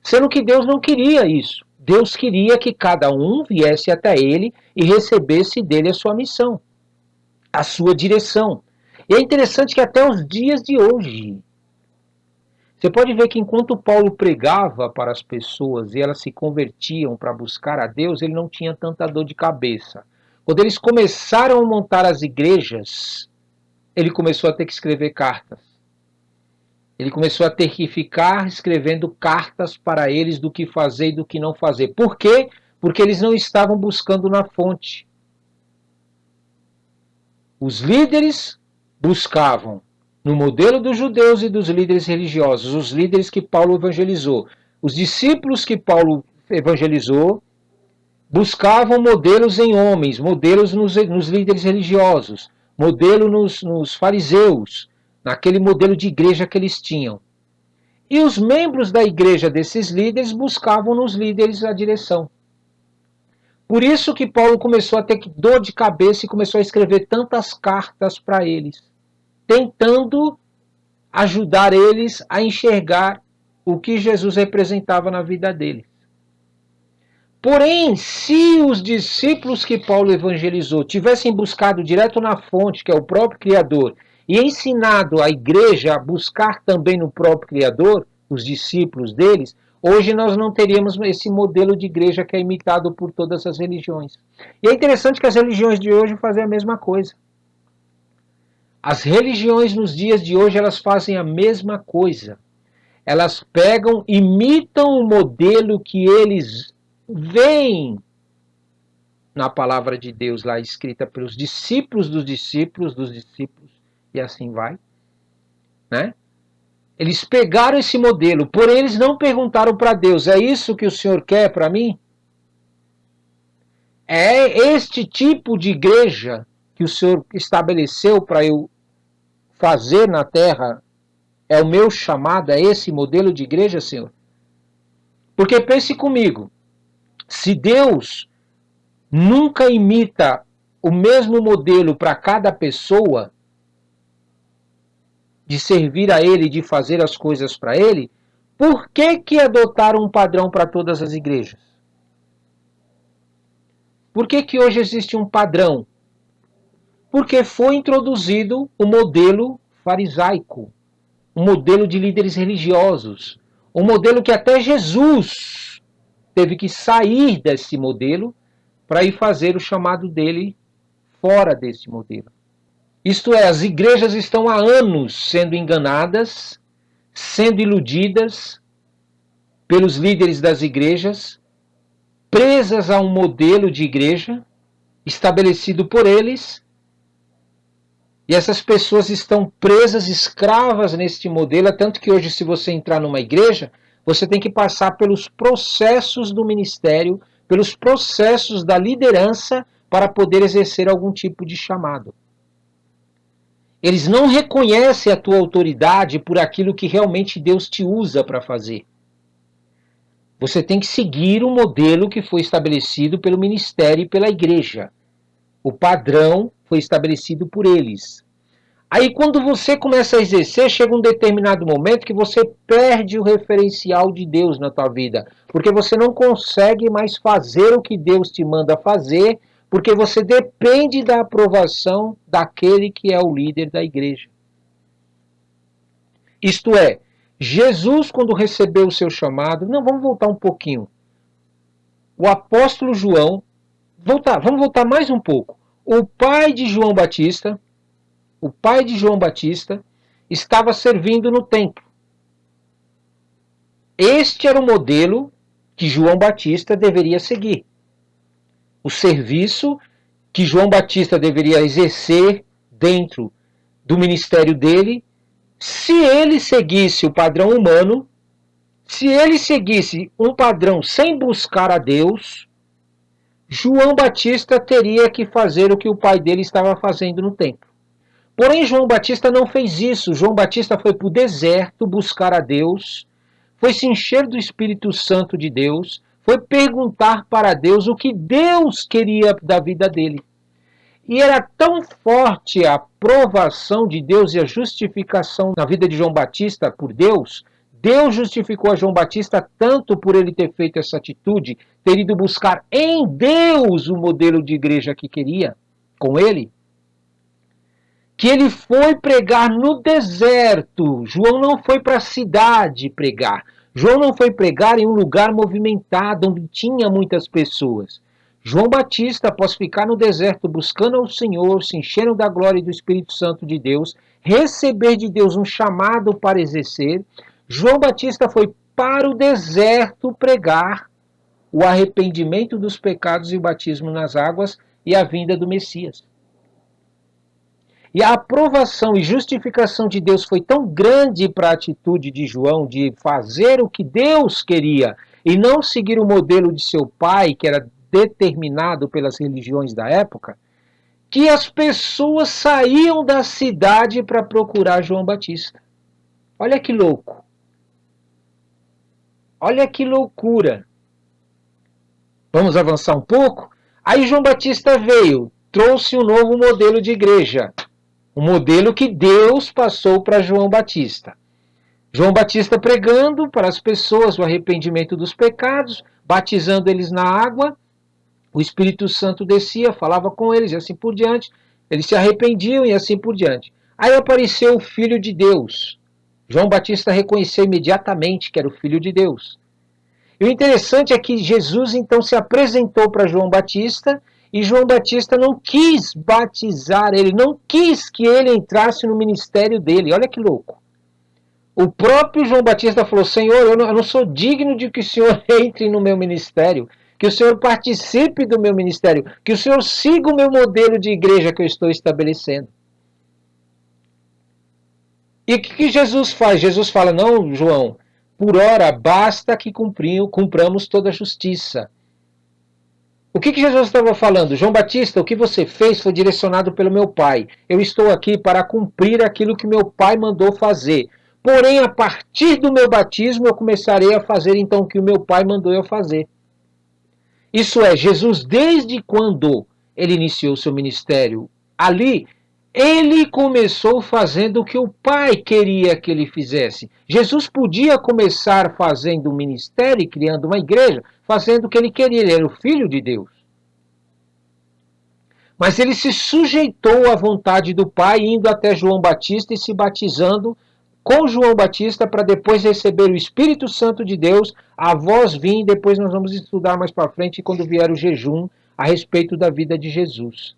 Sendo que Deus não queria isso. Deus queria que cada um viesse até ele e recebesse dele a sua missão, a sua direção. E é interessante que até os dias de hoje, você pode ver que enquanto Paulo pregava para as pessoas e elas se convertiam para buscar a Deus, ele não tinha tanta dor de cabeça. Quando eles começaram a montar as igrejas, ele começou a ter que escrever cartas. Ele começou a ter que ficar escrevendo cartas para eles do que fazer e do que não fazer. Por quê? Porque eles não estavam buscando na fonte. Os líderes buscavam no modelo dos judeus e dos líderes religiosos, os líderes que Paulo evangelizou. Os discípulos que Paulo evangelizou buscavam modelos em homens, modelos nos líderes religiosos, modelo nos fariseus, naquele modelo de igreja que eles tinham. E os membros da igreja desses líderes buscavam nos líderes a direção. Por isso que Paulo começou a ter dor de cabeça e começou a escrever tantas cartas para eles, tentando ajudar eles a enxergar o que Jesus representava na vida deles. Porém, se os discípulos que Paulo evangelizou tivessem buscado direto na fonte, que é o próprio Criador, e ensinado a igreja a buscar também no próprio Criador, os discípulos deles, hoje nós não teríamos esse modelo de igreja que é imitado por todas as religiões. E é interessante que as religiões de hoje fazem a mesma coisa. As religiões nos dias de hoje, elas fazem a mesma coisa. Elas pegam, imitam o modelo que eles veem na palavra de Deus lá escrita pelos discípulos dos discípulos, e assim vai, né? Eles pegaram esse modelo, porém eles não perguntaram para Deus, é isso que o Senhor quer para mim? É este tipo de igreja que o Senhor estabeleceu para eu fazer na terra? É o meu chamado, é esse modelo de igreja, Senhor? Porque pense comigo, se Deus nunca imita o mesmo modelo para cada pessoa, de servir a Ele, de fazer as coisas para Ele, por que adotaram um padrão para todas as igrejas? Por que hoje existe um padrão? Porque foi introduzido o modelo farisaico, um modelo de líderes religiosos, um modelo que até Jesus teve que sair desse modelo para ir fazer o chamado dele fora desse modelo. Isto é, as igrejas estão há anos sendo enganadas, sendo iludidas pelos líderes das igrejas, presas a um modelo de igreja estabelecido por eles, e essas pessoas estão presas, escravas neste modelo, tanto que hoje, se você entrar numa igreja, você tem que passar pelos processos do ministério, pelos processos da liderança, para poder exercer algum tipo de chamado. Eles não reconhecem a tua autoridade por aquilo que realmente Deus te usa para fazer. Você tem que seguir o modelo que foi estabelecido pelo ministério e pela igreja. O padrão foi estabelecido por eles. Aí quando você começa a exercer, chega um determinado momento que você perde o referencial de Deus na tua vida, porque você não consegue mais fazer o que Deus te manda fazer, porque você depende da aprovação daquele que é o líder da igreja. Isto é, Jesus, quando recebeu o seu chamado, não, vamos voltar um pouquinho. O apóstolo João, vamos voltar mais um pouco. O pai de João Batista estava servindo no templo. Este era o modelo que João Batista deveria seguir. O serviço que João Batista deveria exercer dentro do ministério dele, se ele seguisse o padrão humano, se ele seguisse um padrão sem buscar a Deus, João Batista teria que fazer o que o pai dele estava fazendo no templo. Porém, João Batista não fez isso. João Batista foi para o deserto buscar a Deus, foi se encher do Espírito Santo de Deus, foi perguntar para Deus o que Deus queria da vida dele. E era tão forte a aprovação de Deus e a justificação na vida de João Batista por Deus, Deus justificou a João Batista tanto por ele ter feito essa atitude, ter ido buscar em Deus o modelo de igreja que queria com ele, que ele foi pregar no deserto. João não foi para a cidade pregar. João não foi pregar em um lugar movimentado, onde tinha muitas pessoas. João Batista, após ficar no deserto buscando ao Senhor, se enchendo da glória e do Espírito Santo de Deus, receber de Deus um chamado para exercer, João Batista foi para o deserto pregar o arrependimento dos pecados e o batismo nas águas e a vinda do Messias. E a aprovação e justificação de Deus foi tão grande para a atitude de João de fazer o que Deus queria e não seguir o modelo de seu pai, que era determinado pelas religiões da época, que as pessoas saíam da cidade para procurar João Batista. Olha que louco. Olha que loucura. Vamos avançar um pouco? Aí João Batista veio, trouxe um novo modelo de igreja. Um modelo que Deus passou para João Batista. João Batista pregando para as pessoas o arrependimento dos pecados, batizando eles na água, o Espírito Santo descia, falava com eles e assim por diante, eles se arrependiam e assim por diante. Aí apareceu o Filho de Deus. João Batista reconheceu imediatamente que era o Filho de Deus. E o interessante é que Jesus então se apresentou para João Batista, e João Batista não quis batizar ele, não quis que ele entrasse no ministério dele. Olha que louco. O próprio João Batista falou: Senhor, eu não sou digno de que o Senhor entre no meu ministério, que o Senhor participe do meu ministério, que o Senhor siga o meu modelo de igreja que eu estou estabelecendo. E o que Jesus faz? Jesus fala: não, João, por ora basta que cumpramos toda a justiça. O que Jesus estava falando? João Batista, o que você fez foi direcionado pelo meu Pai. Eu estou aqui para cumprir aquilo que meu Pai mandou fazer. Porém, a partir do meu batismo, eu começarei a fazer então o que o meu Pai mandou eu fazer. Isso é, Jesus, desde quando ele iniciou seu ministério, ali, ele começou fazendo o que o Pai queria que ele fizesse. Jesus podia começar fazendo um ministério e criando uma igreja, fazendo o que ele queria, ele era o Filho de Deus. Mas ele se sujeitou à vontade do Pai, indo até João Batista e se batizando com João Batista para depois receber o Espírito Santo de Deus, a voz vir, depois nós vamos estudar mais para frente, quando vier o jejum, a respeito da vida de Jesus.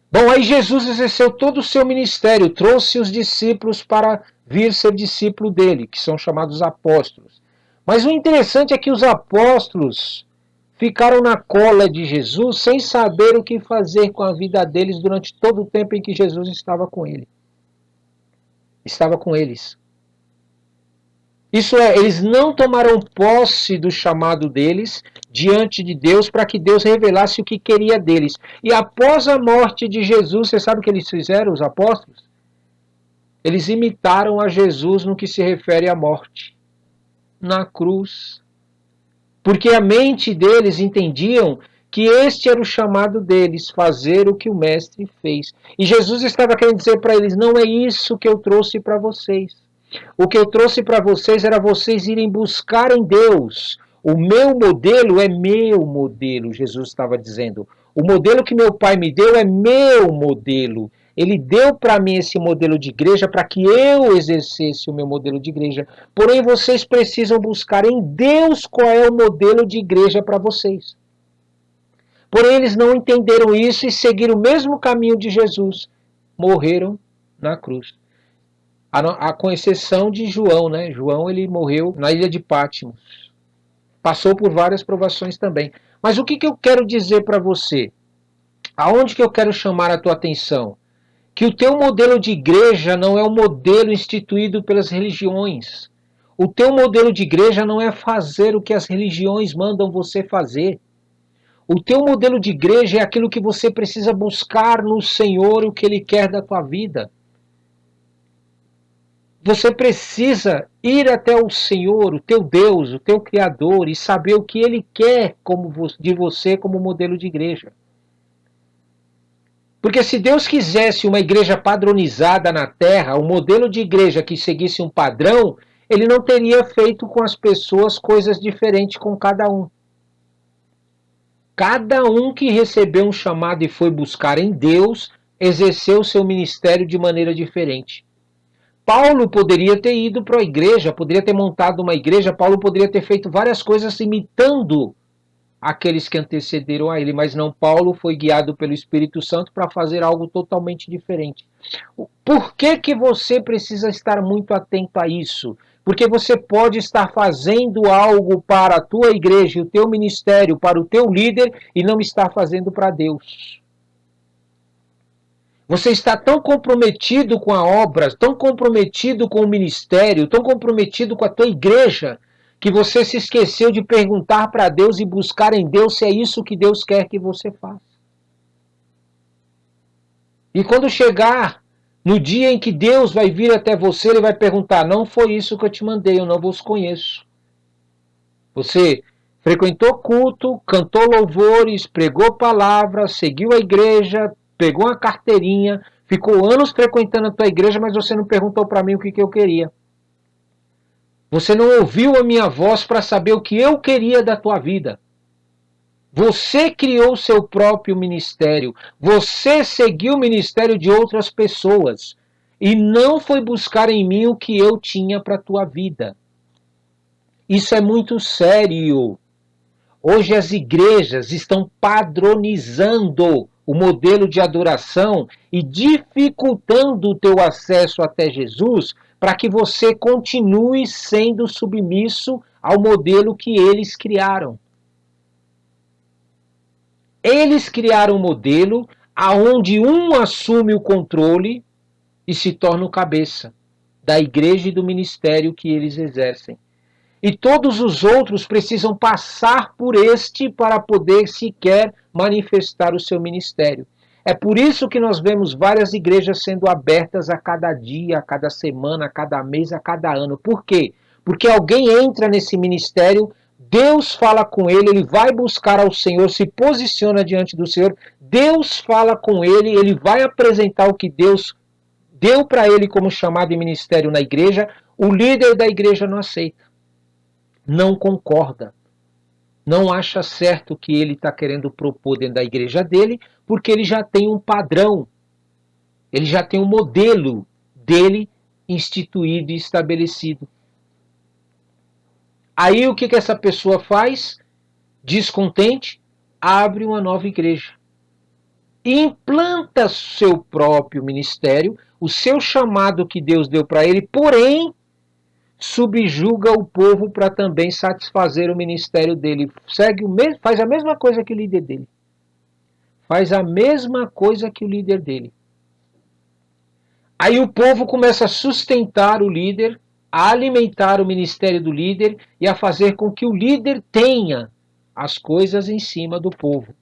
Bom, aí Jesus exerceu todo o seu ministério, trouxe os discípulos para vir ser discípulo dele, que são chamados apóstolos. Mas o interessante é que os apóstolos ficaram na cola de Jesus sem saber o que fazer com a vida deles durante todo o tempo em que Jesus estava com ele. Estava com eles. Isso é, eles não tomaram posse do chamado deles diante de Deus para que Deus revelasse o que queria deles. E após a morte de Jesus, você sabe o que eles fizeram, os apóstolos? Eles imitaram a Jesus no que se refere à morte. na cruz. Porque a mente deles entendiam que este era o chamado deles, fazer o que o mestre fez. E Jesus estava querendo dizer para eles, não é isso que eu trouxe para vocês. O que eu trouxe para vocês era vocês irem buscar em Deus. O meu modelo é meu modelo, Jesus estava dizendo. O modelo que meu pai me deu é meu modelo. Ele deu para mim esse modelo de igreja para que eu exercesse o meu modelo de igreja. Porém, vocês precisam buscar em Deus qual é o modelo de igreja para vocês. Porém, eles não entenderam isso e seguiram o mesmo caminho de Jesus. Morreram na cruz. Com exceção de João, né? João ele morreu na ilha de Patmos. Passou por várias provações também. Mas o que eu quero dizer para você? Aonde que eu quero chamar a tua atenção? Que o teu modelo de igreja não é um modelo instituído pelas religiões. O teu modelo de igreja não é fazer o que as religiões mandam você fazer. O teu modelo de igreja é aquilo que você precisa buscar no Senhor, o que Ele quer da tua vida. Você precisa ir até o Senhor, o teu Deus, o teu Criador, e saber o que Ele quer de você como modelo de igreja. Porque se Deus quisesse uma igreja padronizada na terra, um modelo de igreja que seguisse um padrão, Ele não teria feito com as pessoas coisas diferentes com cada um. Cada um que recebeu um chamado e foi buscar em Deus, exerceu seu ministério de maneira diferente. Paulo poderia ter ido para a igreja, poderia ter montado uma igreja, Paulo poderia ter feito várias coisas imitando aqueles que antecederam a ele, mas não, Paulo foi guiado pelo Espírito Santo para fazer algo totalmente diferente. Por que você precisa estar muito atento a isso? Porque você pode estar fazendo algo para a tua igreja, o teu ministério, para o teu líder, e não estar fazendo para Deus. Você está tão comprometido com a obra, tão comprometido com o ministério, tão comprometido com a tua igreja, que você se esqueceu de perguntar para Deus e buscar em Deus se é isso que Deus quer que você faça. E quando chegar no dia em que Deus vai vir até você, Ele vai perguntar, não foi isso que eu te mandei, eu não vos conheço. Você frequentou culto, cantou louvores, pregou palavras, seguiu a igreja, pegou uma carteirinha, ficou anos frequentando a tua igreja, mas você não perguntou para mim o que eu queria. Você não ouviu a minha voz para saber o que eu queria da tua vida. Você criou o seu próprio ministério. Você seguiu o ministério de outras pessoas. E não foi buscar em mim o que eu tinha para a tua vida. Isso é muito sério. Hoje as igrejas estão padronizando o modelo de adoração e dificultando o teu acesso até Jesus para que você continue sendo submisso ao modelo que eles criaram. Eles criaram um modelo aonde um assume o controle e se torna o cabeça da igreja e do ministério que eles exercem. E todos os outros precisam passar por este para poder sequer manifestar o seu ministério. É por isso que nós vemos várias igrejas sendo abertas a cada dia, a cada semana, a cada mês, a cada ano. Por quê? Porque alguém entra nesse ministério, Deus fala com ele, ele vai buscar ao Senhor, se posiciona diante do Senhor, Deus fala com ele, ele vai apresentar o que Deus deu para ele como chamado e ministério na igreja, o líder da igreja não aceita. Não concorda, não acha certo o que ele está querendo propor dentro da igreja dele, porque ele já tem um padrão, ele já tem um modelo dele instituído e estabelecido. Aí o que essa pessoa faz? Descontente, abre uma nova igreja. Implanta seu próprio ministério, o seu chamado que Deus deu para ele, porém subjuga o povo para também satisfazer o ministério dele. Faz a mesma coisa que o líder dele. Faz a mesma coisa que o líder dele. Aí o povo começa a sustentar o líder, a alimentar o ministério do líder e a fazer com que o líder tenha as coisas em cima do povo.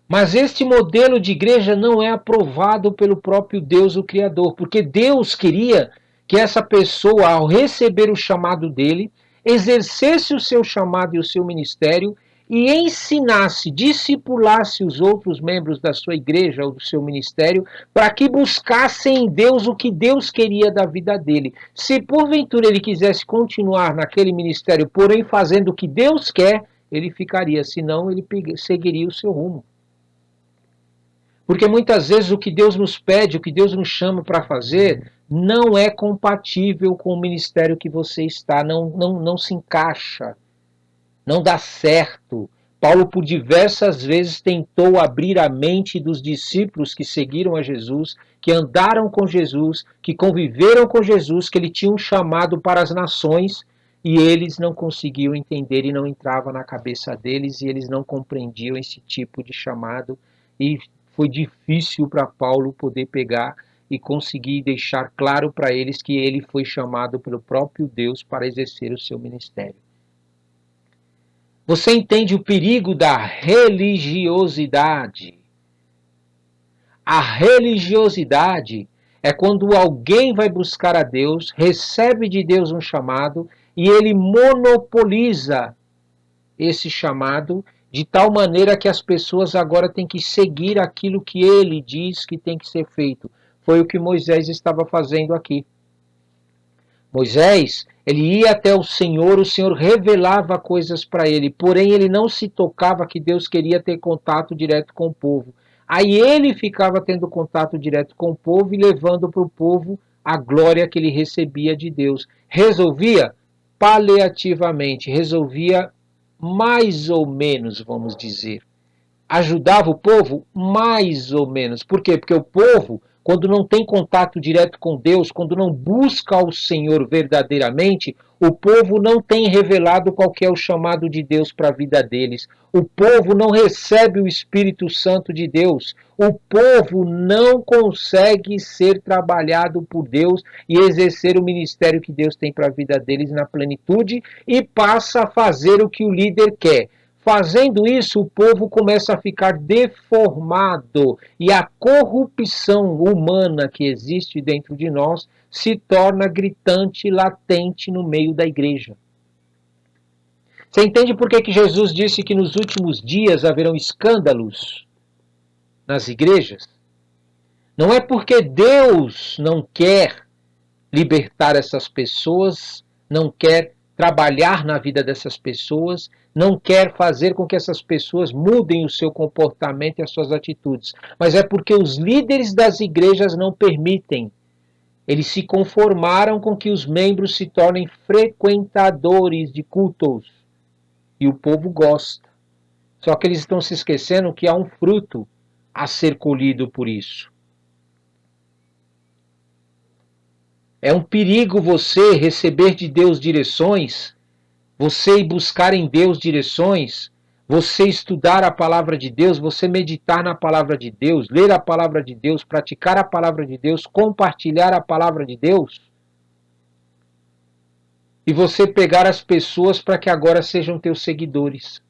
Mas este modelo de igreja não é aprovado pelo próprio Deus, o Criador, porque Deus queria que que essa pessoa, ao receber o chamado dele, exercesse o seu chamado e o seu ministério e ensinasse, discipulasse os outros membros da sua igreja ou do seu ministério para que buscassem em Deus o que Deus queria da vida dele. Se porventura ele quisesse continuar naquele ministério, porém fazendo o que Deus quer, ele ficaria, senão ele seguiria o seu rumo. Porque muitas vezes o que Deus nos pede, o que Deus nos chama para fazer, não é compatível com o ministério que você está, não se encaixa, não dá certo. Paulo, por diversas vezes, tentou abrir a mente dos discípulos que seguiram a Jesus, que andaram com Jesus, que conviveram com Jesus, que ele tinha um chamado para as nações, e eles não conseguiam entender e não entrava na cabeça deles, e eles não compreendiam esse tipo de chamado, e foi difícil para Paulo poder pegar e conseguir deixar claro para eles que ele foi chamado pelo próprio Deus para exercer o seu ministério. Você entende o perigo da religiosidade? A religiosidade é quando alguém vai buscar a Deus, recebe de Deus um chamado e ele monopoliza esse chamado de tal maneira que as pessoas agora têm que seguir aquilo que ele diz que tem que ser feito. Foi o que Moisés estava fazendo aqui. Moisés, ele ia até o Senhor revelava coisas para ele, porém ele não se tocava que Deus queria ter contato direto com o povo. Aí ele ficava tendo contato direto com o povo e levando para o povo a glória que ele recebia de Deus. Resolvia paliativamente, resolvia mais ou menos, vamos dizer. Ajudava o povo mais ou menos. Por quê? Porque o povo, quando não tem contato direto com Deus, quando não busca o Senhor verdadeiramente, o povo não tem revelado qual que é o chamado de Deus para a vida deles. O povo não recebe o Espírito Santo de Deus. O povo não consegue ser trabalhado por Deus e exercer o ministério que Deus tem para a vida deles na plenitude e passa a fazer o que o líder quer. Fazendo isso, o povo começa a ficar deformado e a corrupção humana que existe dentro de nós se torna gritante, latente no meio da igreja. Você entende por que Jesus disse que nos últimos dias haverão escândalos nas igrejas? Não é porque Deus não quer libertar essas pessoas, não quer trabalhar na vida dessas pessoas, não quer fazer com que essas pessoas mudem o seu comportamento e as suas atitudes. Mas é porque os líderes das igrejas não permitem. Eles se conformaram com que os membros se tornem frequentadores de cultos. E o povo gosta. Só que eles estão se esquecendo que há um fruto a ser colhido por isso. É um perigo você receber de Deus direções, você ir buscar em Deus direções, você estudar a palavra de Deus, você meditar na palavra de Deus, ler a palavra de Deus, praticar a palavra de Deus, compartilhar a palavra de Deus, e você pegar as pessoas para que agora sejam teus seguidores.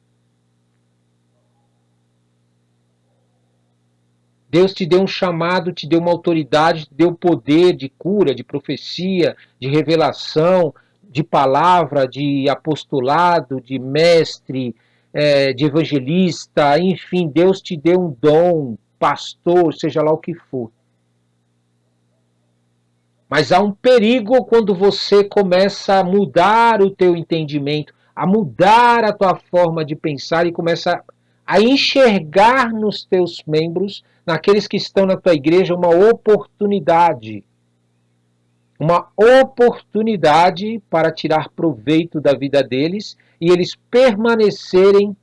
Deus te deu um chamado, te deu uma autoridade, te deu poder de cura, de profecia, de revelação, de palavra, de apostolado, de mestre, de evangelista, enfim, Deus te deu um dom, pastor, seja lá o que for. Mas há um perigo quando você começa a mudar o teu entendimento, a mudar a tua forma de pensar e começa a enxergar nos teus membros, naqueles que estão na tua igreja, uma oportunidade. Uma oportunidade para tirar proveito da vida deles e eles permanecerem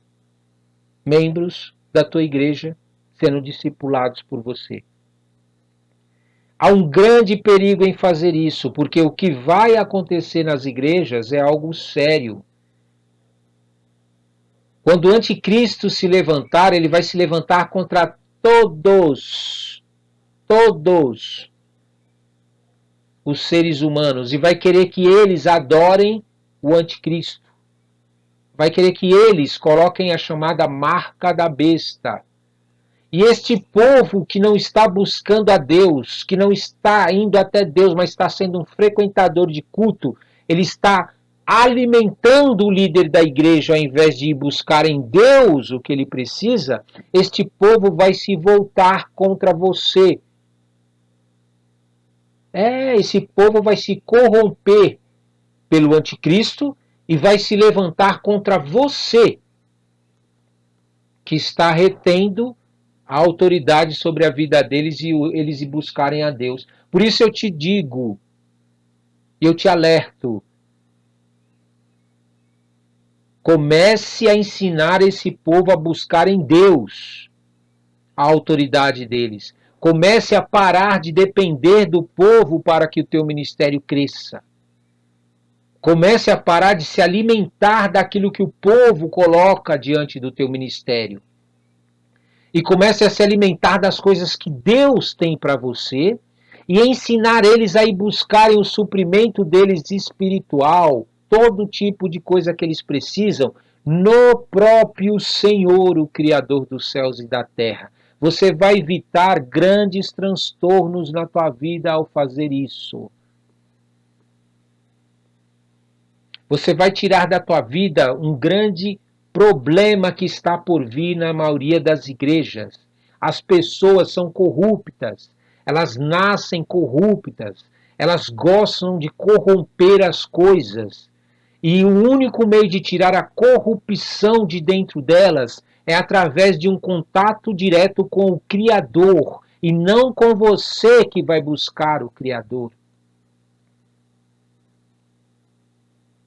membros da tua igreja, sendo discipulados por você. Há um grande perigo em fazer isso, porque o que vai acontecer nas igrejas é algo sério. Quando o anticristo se levantar, ele vai se levantar contra todos os seres humanos e vai querer que eles adorem o anticristo. Vai querer que eles coloquem a chamada marca da besta. E este povo que não está buscando a Deus, que não está indo até Deus, mas está sendo um frequentador de culto, ele está alimentando o líder da igreja ao invés de ir buscar em Deus o que ele precisa, este povo vai se voltar contra você. Esse povo vai se corromper pelo anticristo e vai se levantar contra você, que está retendo a autoridade sobre a vida deles e eles buscarem a Deus. Por isso eu te digo, eu te alerto, comece a ensinar esse povo a buscar em Deus a autoridade deles. Comece a parar de depender do povo para que o teu ministério cresça. Comece a parar de se alimentar daquilo que o povo coloca diante do teu ministério. E comece a se alimentar das coisas que Deus tem para você e ensinar eles a ir buscarem o suprimento deles espiritual, todo tipo de coisa que eles precisam, no próprio Senhor, o Criador dos céus e da terra. Você vai evitar grandes transtornos na tua vida ao fazer isso. Você vai tirar da tua vida um grande problema que está por vir na maioria das igrejas. As pessoas são corruptas, elas nascem corruptas, elas gostam de corromper as coisas. E o único meio de tirar a corrupção de dentro delas é através de um contato direto com o Criador, e não com você que vai buscar o Criador.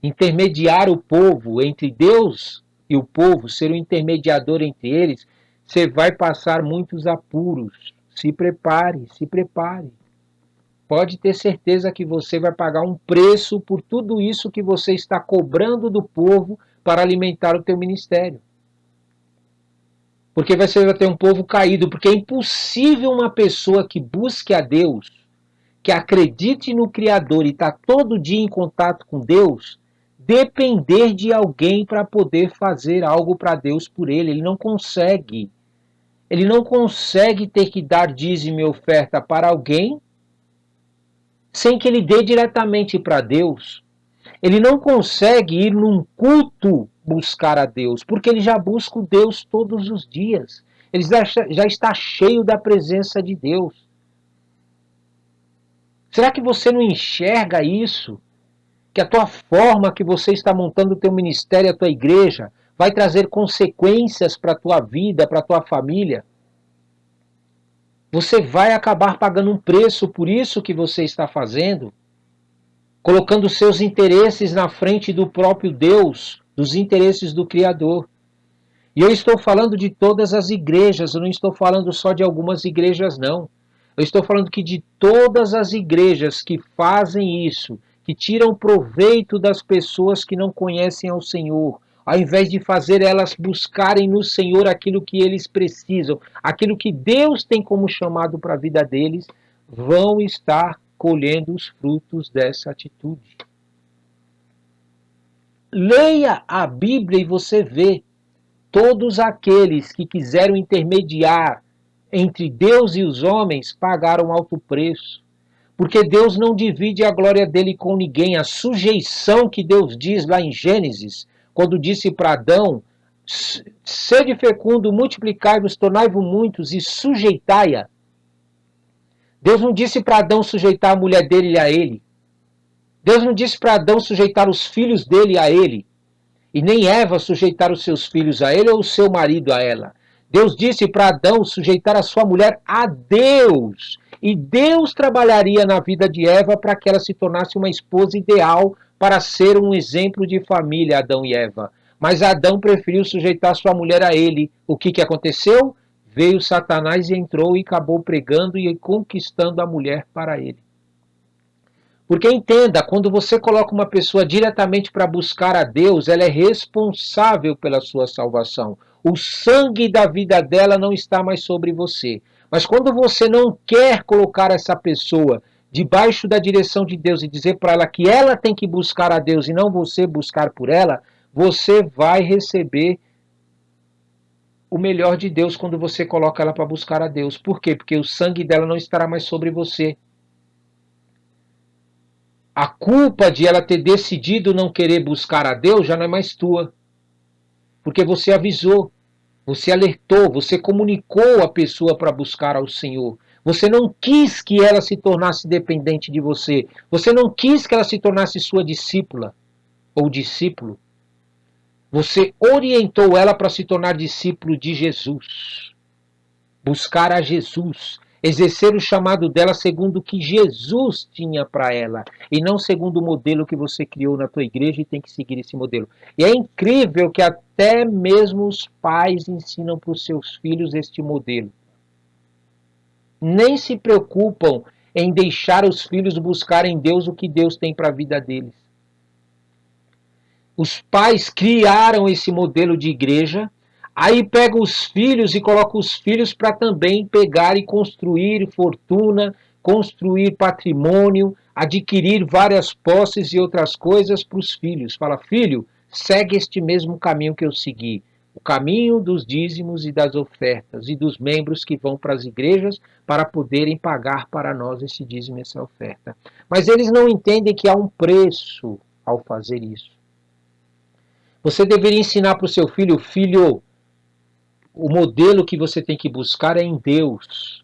Intermediar o povo entre Deus e o povo, ser um intermediador entre eles, você vai passar muitos apuros. Se prepare, se prepare. Pode ter certeza que você vai pagar um preço por tudo isso que você está cobrando do povo para alimentar o teu ministério. Porque você vai ter um povo caído, porque é impossível uma pessoa que busque a Deus, que acredite no Criador e está todo dia em contato com Deus, depender de alguém para poder fazer algo para Deus por ele. Ele não consegue. Ele não consegue ter que dar dízimo e oferta para alguém sem que ele dê diretamente para Deus. Ele não consegue ir num culto buscar a Deus, porque ele já busca o Deus todos os dias. Ele já está cheio da presença de Deus. Será que você não enxerga isso? Que a tua forma que você está montando o teu ministério, a tua igreja, vai trazer consequências para a tua vida, para a tua família? Você vai acabar pagando um preço por isso que você está fazendo, colocando seus interesses na frente do próprio Deus, dos interesses do Criador. E eu estou falando de todas as igrejas, eu não estou falando só de algumas igrejas, não. Eu estou falando que de todas as igrejas que fazem isso, que tiram proveito das pessoas que não conhecem ao Senhor, ao invés de fazer elas buscarem no Senhor aquilo que eles precisam, aquilo que Deus tem como chamado para a vida deles, vão estar colhendo os frutos dessa atitude. Leia a Bíblia e você vê todos aqueles que quiseram intermediar entre Deus e os homens pagaram alto preço. Porque Deus não divide a glória dele com ninguém. A sujeição que Deus diz lá em Gênesis, quando disse para Adão, sede fecundo, multiplicai-vos, tornai-vos muitos e sujeitai-a. Deus não disse para Adão sujeitar a mulher dele a ele. Deus não disse para Adão sujeitar os filhos dele a ele. E nem Eva sujeitar os seus filhos a ele ou o seu marido a ela. Deus disse para Adão sujeitar a sua mulher a Deus. E Deus trabalharia na vida de Eva para que ela se tornasse uma esposa ideal para ser um exemplo de família, Adão e Eva. Mas Adão preferiu sujeitar sua mulher a ele. O que aconteceu? Veio Satanás e entrou e acabou pregando e conquistando a mulher para ele. Porque entenda, quando você coloca uma pessoa diretamente para buscar a Deus, ela é responsável pela sua salvação. O sangue da vida dela não está mais sobre você. Mas quando você não quer colocar essa pessoa debaixo da direção de Deus e dizer para ela que ela tem que buscar a Deus e não você buscar por ela, você vai receber o melhor de Deus quando você coloca ela para buscar a Deus. Por quê? Porque o sangue dela não estará mais sobre você. A culpa de ela ter decidido não querer buscar a Deus já não é mais tua. Porque você avisou, você alertou, você comunicou a pessoa para buscar ao Senhor. Você não quis que ela se tornasse dependente de você. Você não quis que ela se tornasse sua discípula ou discípulo. Você orientou ela para se tornar discípulo de Jesus. Buscar a Jesus. Exercer o chamado dela segundo o que Jesus tinha para ela. E não segundo o modelo que você criou na tua igreja e tem que seguir esse modelo. E é incrível que até mesmo os pais ensinam para os seus filhos este modelo. Nem se preocupam em deixar os filhos buscarem Deus o que Deus tem para a vida deles. Os pais criaram esse modelo de igreja, aí pegam os filhos e colocam os filhos para também pegar e construir fortuna, construir patrimônio, adquirir várias posses e outras coisas para os filhos. Fala, filho, segue este mesmo caminho que eu segui. O caminho dos dízimos e das ofertas e dos membros que vão para as igrejas para poderem pagar para nós esse dízimo e essa oferta. Mas eles não entendem que há um preço ao fazer isso. Você deveria ensinar para o seu filho, filho, o modelo que você tem que buscar é em Deus.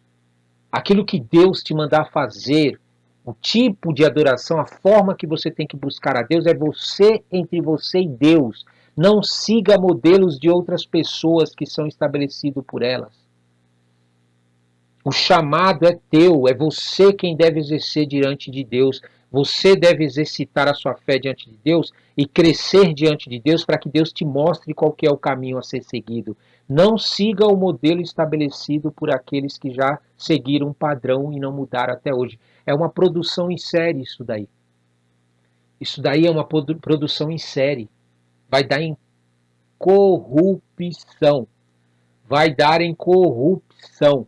Aquilo que Deus te mandar fazer, o tipo de adoração, a forma que você tem que buscar a Deus é você entre você e Deus. Não siga modelos de outras pessoas que são estabelecidos por elas. O chamado é teu, é você quem deve exercer diante de Deus. Você deve exercitar a sua fé diante de Deus e crescer diante de Deus para que Deus te mostre qual que é o caminho a ser seguido. Não siga o modelo estabelecido por aqueles que já seguiram um padrão e não mudaram até hoje. É uma produção em série isso daí. Isso daí é uma produção em série. Vai dar em corrupção. Vai dar em corrupção.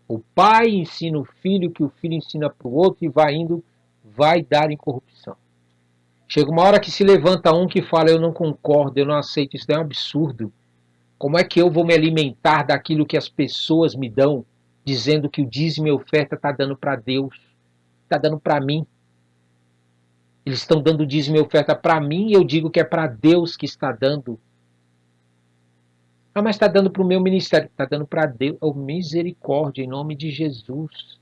O pai ensina o filho, que o filho ensina para o outro e vai indo, vai dar em corrupção. Chega uma hora que se levanta um que fala, eu não concordo, eu não aceito, isso é um absurdo. Como é que eu vou me alimentar daquilo que as pessoas me dão, dizendo que o dízimo e oferta está dando para Deus, está dando para mim. Eles estão dando dízimo e oferta para mim e eu digo que é para Deus que está dando. Ah, mas está dando para o meu ministério. Está dando para Deus. Oh, misericórdia, em nome de Jesus.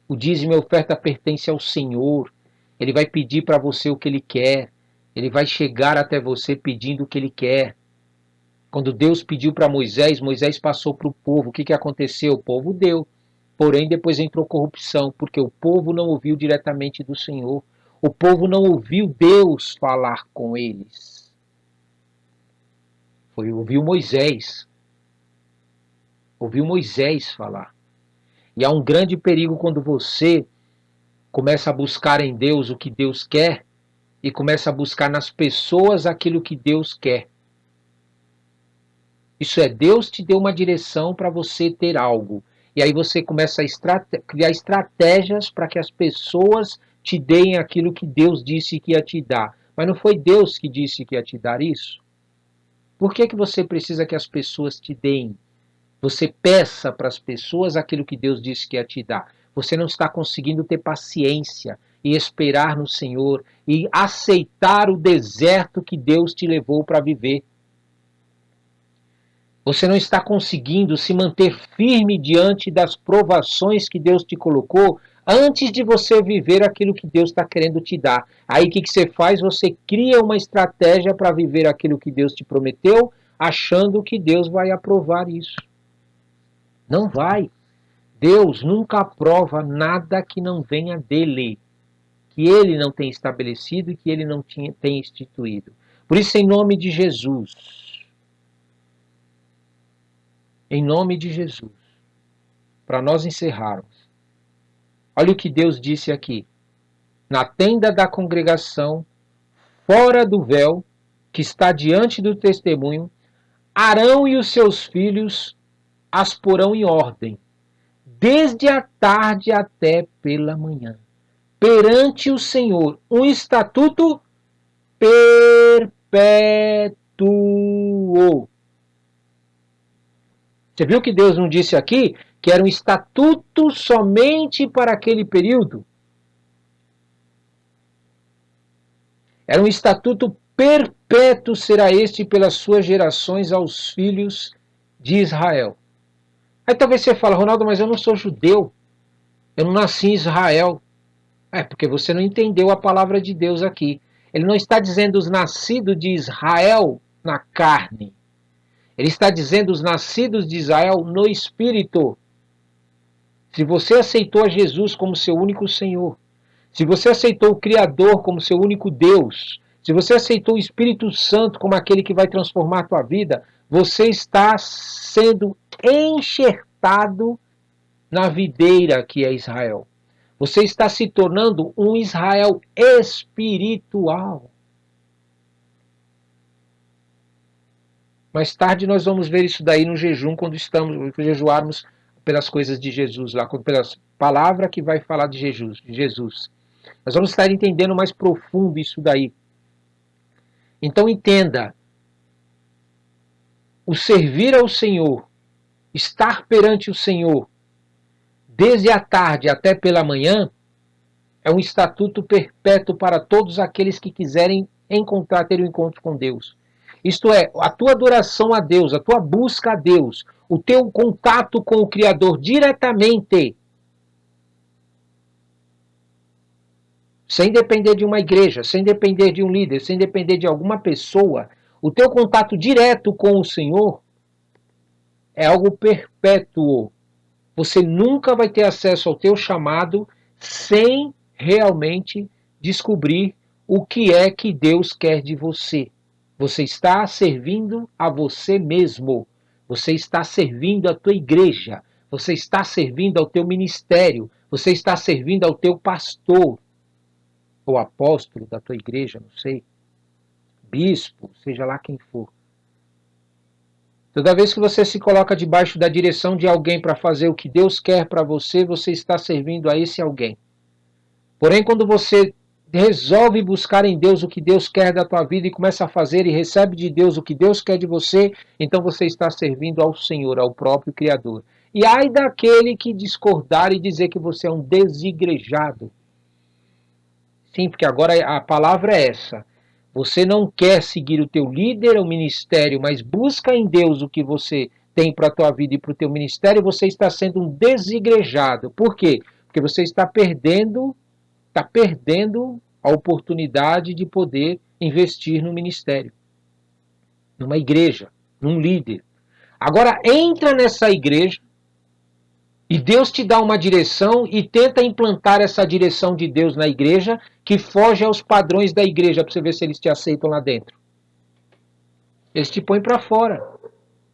O dízimo e a oferta pertence ao Senhor. Ele vai pedir para você o que Ele quer. Ele vai chegar até você pedindo o que Ele quer. Quando Deus pediu para Moisés, Moisés passou para o povo. O que aconteceu? O povo deu. Porém, depois entrou corrupção, porque o povo não ouviu diretamente do Senhor. O povo não ouviu Deus falar com eles. Ouviu Moisés. Ouviu Moisés falar. E há um grande perigo quando você começa a buscar em Deus o que Deus quer e começa a buscar nas pessoas aquilo que Deus quer. Isso é, Deus te deu uma direção para você ter algo. E aí você começa a criar estratégias para que as pessoas te deem aquilo que Deus disse que ia te dar. Mas não foi Deus que disse que ia te dar isso? Por que você precisa que as pessoas te deem? Você peça para as pessoas aquilo que Deus disse que ia te dar. Você não está conseguindo ter paciência e esperar no Senhor e aceitar o deserto que Deus te levou para viver. Você não está conseguindo se manter firme diante das provações que Deus te colocou antes de você viver aquilo que Deus está querendo te dar. Aí o que você faz? Você cria uma estratégia para viver aquilo que Deus te prometeu, achando que Deus vai aprovar isso. Não vai. Deus nunca aprova nada que não venha dele, que ele não tem estabelecido e que ele não tem instituído. Por isso, em nome de Jesus, para nós encerrarmos, olha o que Deus disse aqui. Na tenda da congregação, fora do véu, que está diante do testemunho, Arão e os seus filhos as porão em ordem, desde a tarde até pela manhã, perante o Senhor, um estatuto perpétuo. Você viu que Deus não disse aqui que era um estatuto somente para aquele período? Era um estatuto perpétuo será este pelas suas gerações aos filhos de Israel. Aí talvez você fale, Ronaldo, mas eu não sou judeu. Eu não nasci em Israel. É porque você não entendeu a palavra de Deus aqui. Ele não está dizendo os nascidos de Israel na carne. Ele está dizendo os nascidos de Israel no espírito. Se você aceitou a Jesus como seu único Senhor, se você aceitou o Criador como seu único Deus, se você aceitou o Espírito Santo como aquele que vai transformar a tua vida, você está sendo enxertado na videira que é Israel. Você está se tornando um Israel espiritual. Mais tarde nós vamos ver isso daí no jejum, quando estamos jejuarmos pelas coisas de Jesus, lá, pelas palavras que vai falar de Jesus. Nós vamos estar entendendo mais profundo isso daí. Então entenda, o servir ao Senhor, estar perante o Senhor, desde a tarde até pela manhã, é um estatuto perpétuo para todos aqueles que quiserem ter um encontro com Deus. Isto é, a tua adoração a Deus, a tua busca a Deus, o teu contato com o Criador diretamente, sem depender de uma igreja, sem depender de um líder, sem depender de alguma pessoa, o teu contato direto com o Senhor é algo perpétuo. Você nunca vai ter acesso ao teu chamado sem realmente descobrir o que é que Deus quer de você. Você está servindo a você mesmo. Você está servindo a tua igreja. Você está servindo ao teu ministério. Você está servindo ao teu pastor. Ou apóstolo da tua igreja, não sei. Bispo, seja lá quem for. Toda vez que você se coloca debaixo da direção de alguém para fazer o que Deus quer para você, você está servindo a esse alguém. Porém, quando você resolve buscar em Deus o que Deus quer da tua vida e começa a fazer e recebe de Deus o que Deus quer de você, então você está servindo ao Senhor, ao próprio Criador. E ai daquele que discordar e dizer que você é um desigrejado. Sim, porque agora a palavra é essa. Você não quer seguir o teu líder, o ministério, mas busca em Deus o que você tem para a tua vida e para o teu ministério, você está sendo um desigrejado. Por quê? Porque você está perdendo a oportunidade de poder investir no ministério, numa igreja, num líder. Agora entra nessa igreja e Deus te dá uma direção e tenta implantar essa direção de Deus na igreja que foge aos padrões da igreja, para você ver se eles te aceitam lá dentro. Eles te põem para fora.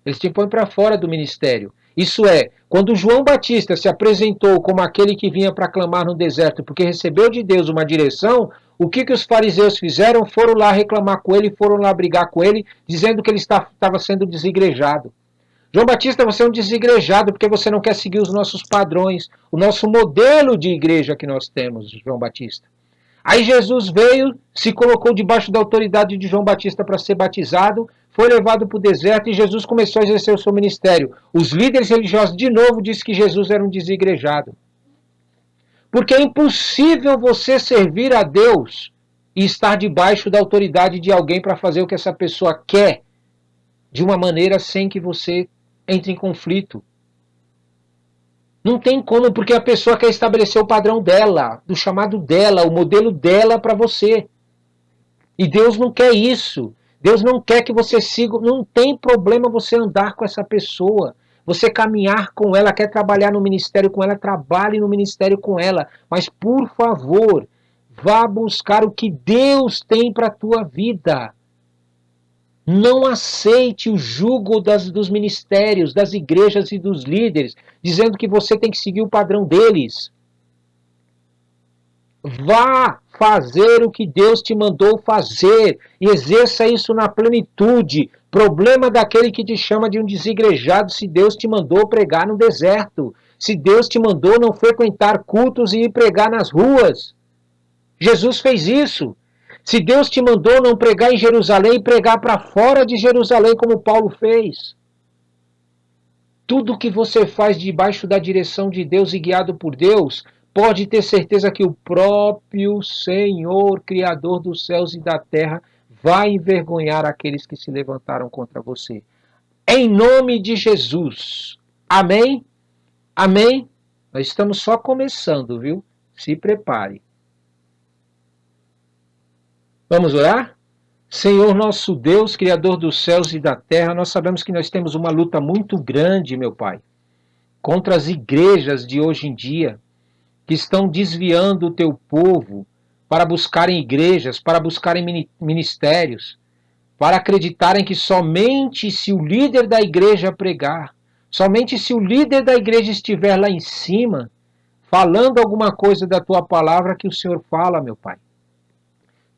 Eles te põem para fora do ministério. Isso é, quando João Batista se apresentou como aquele que vinha para clamar no deserto, porque recebeu de Deus uma direção, o que os fariseus fizeram? Foram lá reclamar com ele, foram lá brigar com ele, dizendo que ele estava sendo desigrejado. João Batista, você é um desigrejado porque você não quer seguir os nossos padrões, o nosso modelo de igreja que nós temos, João Batista. Aí Jesus veio, se colocou debaixo da autoridade de João Batista para ser batizado, foi levado para o deserto e Jesus começou a exercer o seu ministério. Os líderes religiosos de novo disseram que Jesus era um desigrejado. Porque é impossível você servir a Deus e estar debaixo da autoridade de alguém para fazer o que essa pessoa quer, de uma maneira sem que você entre em conflito. Não tem como, porque a pessoa quer estabelecer o padrão dela, do chamado dela, o modelo dela para você. E Deus não quer isso. Deus não quer que você siga, não tem problema você andar com essa pessoa, você caminhar com ela, quer trabalhar no ministério com ela, trabalhe no ministério com ela, mas por favor, vá buscar o que Deus tem para a tua vida. Não aceite o jugo dos ministérios, das igrejas e dos líderes, dizendo que você tem que seguir o padrão deles. Vá fazer o que Deus te mandou fazer e exerça isso na plenitude. Problema daquele que te chama de um desigrejado se Deus te mandou pregar no deserto, se Deus te mandou não frequentar cultos e ir pregar nas ruas. Jesus fez isso. Se Deus te mandou não pregar em Jerusalém, pregar para fora de Jerusalém, como Paulo fez. Tudo que você faz debaixo da direção de Deus e guiado por Deus, pode ter certeza que o próprio Senhor, Criador dos céus e da terra, vai envergonhar aqueles que se levantaram contra você. Em nome de Jesus. Amém? Amém? Nós estamos só começando, viu? Se prepare. Vamos orar? Senhor nosso Deus, Criador dos céus e da terra, nós sabemos que nós temos uma luta muito grande, meu Pai, contra as igrejas de hoje em dia, que estão desviando o teu povo para buscarem igrejas, para buscarem ministérios, para acreditarem que somente se o líder da igreja pregar, somente se o líder da igreja estiver lá em cima, falando alguma coisa da tua palavra, que o Senhor fala, meu Pai.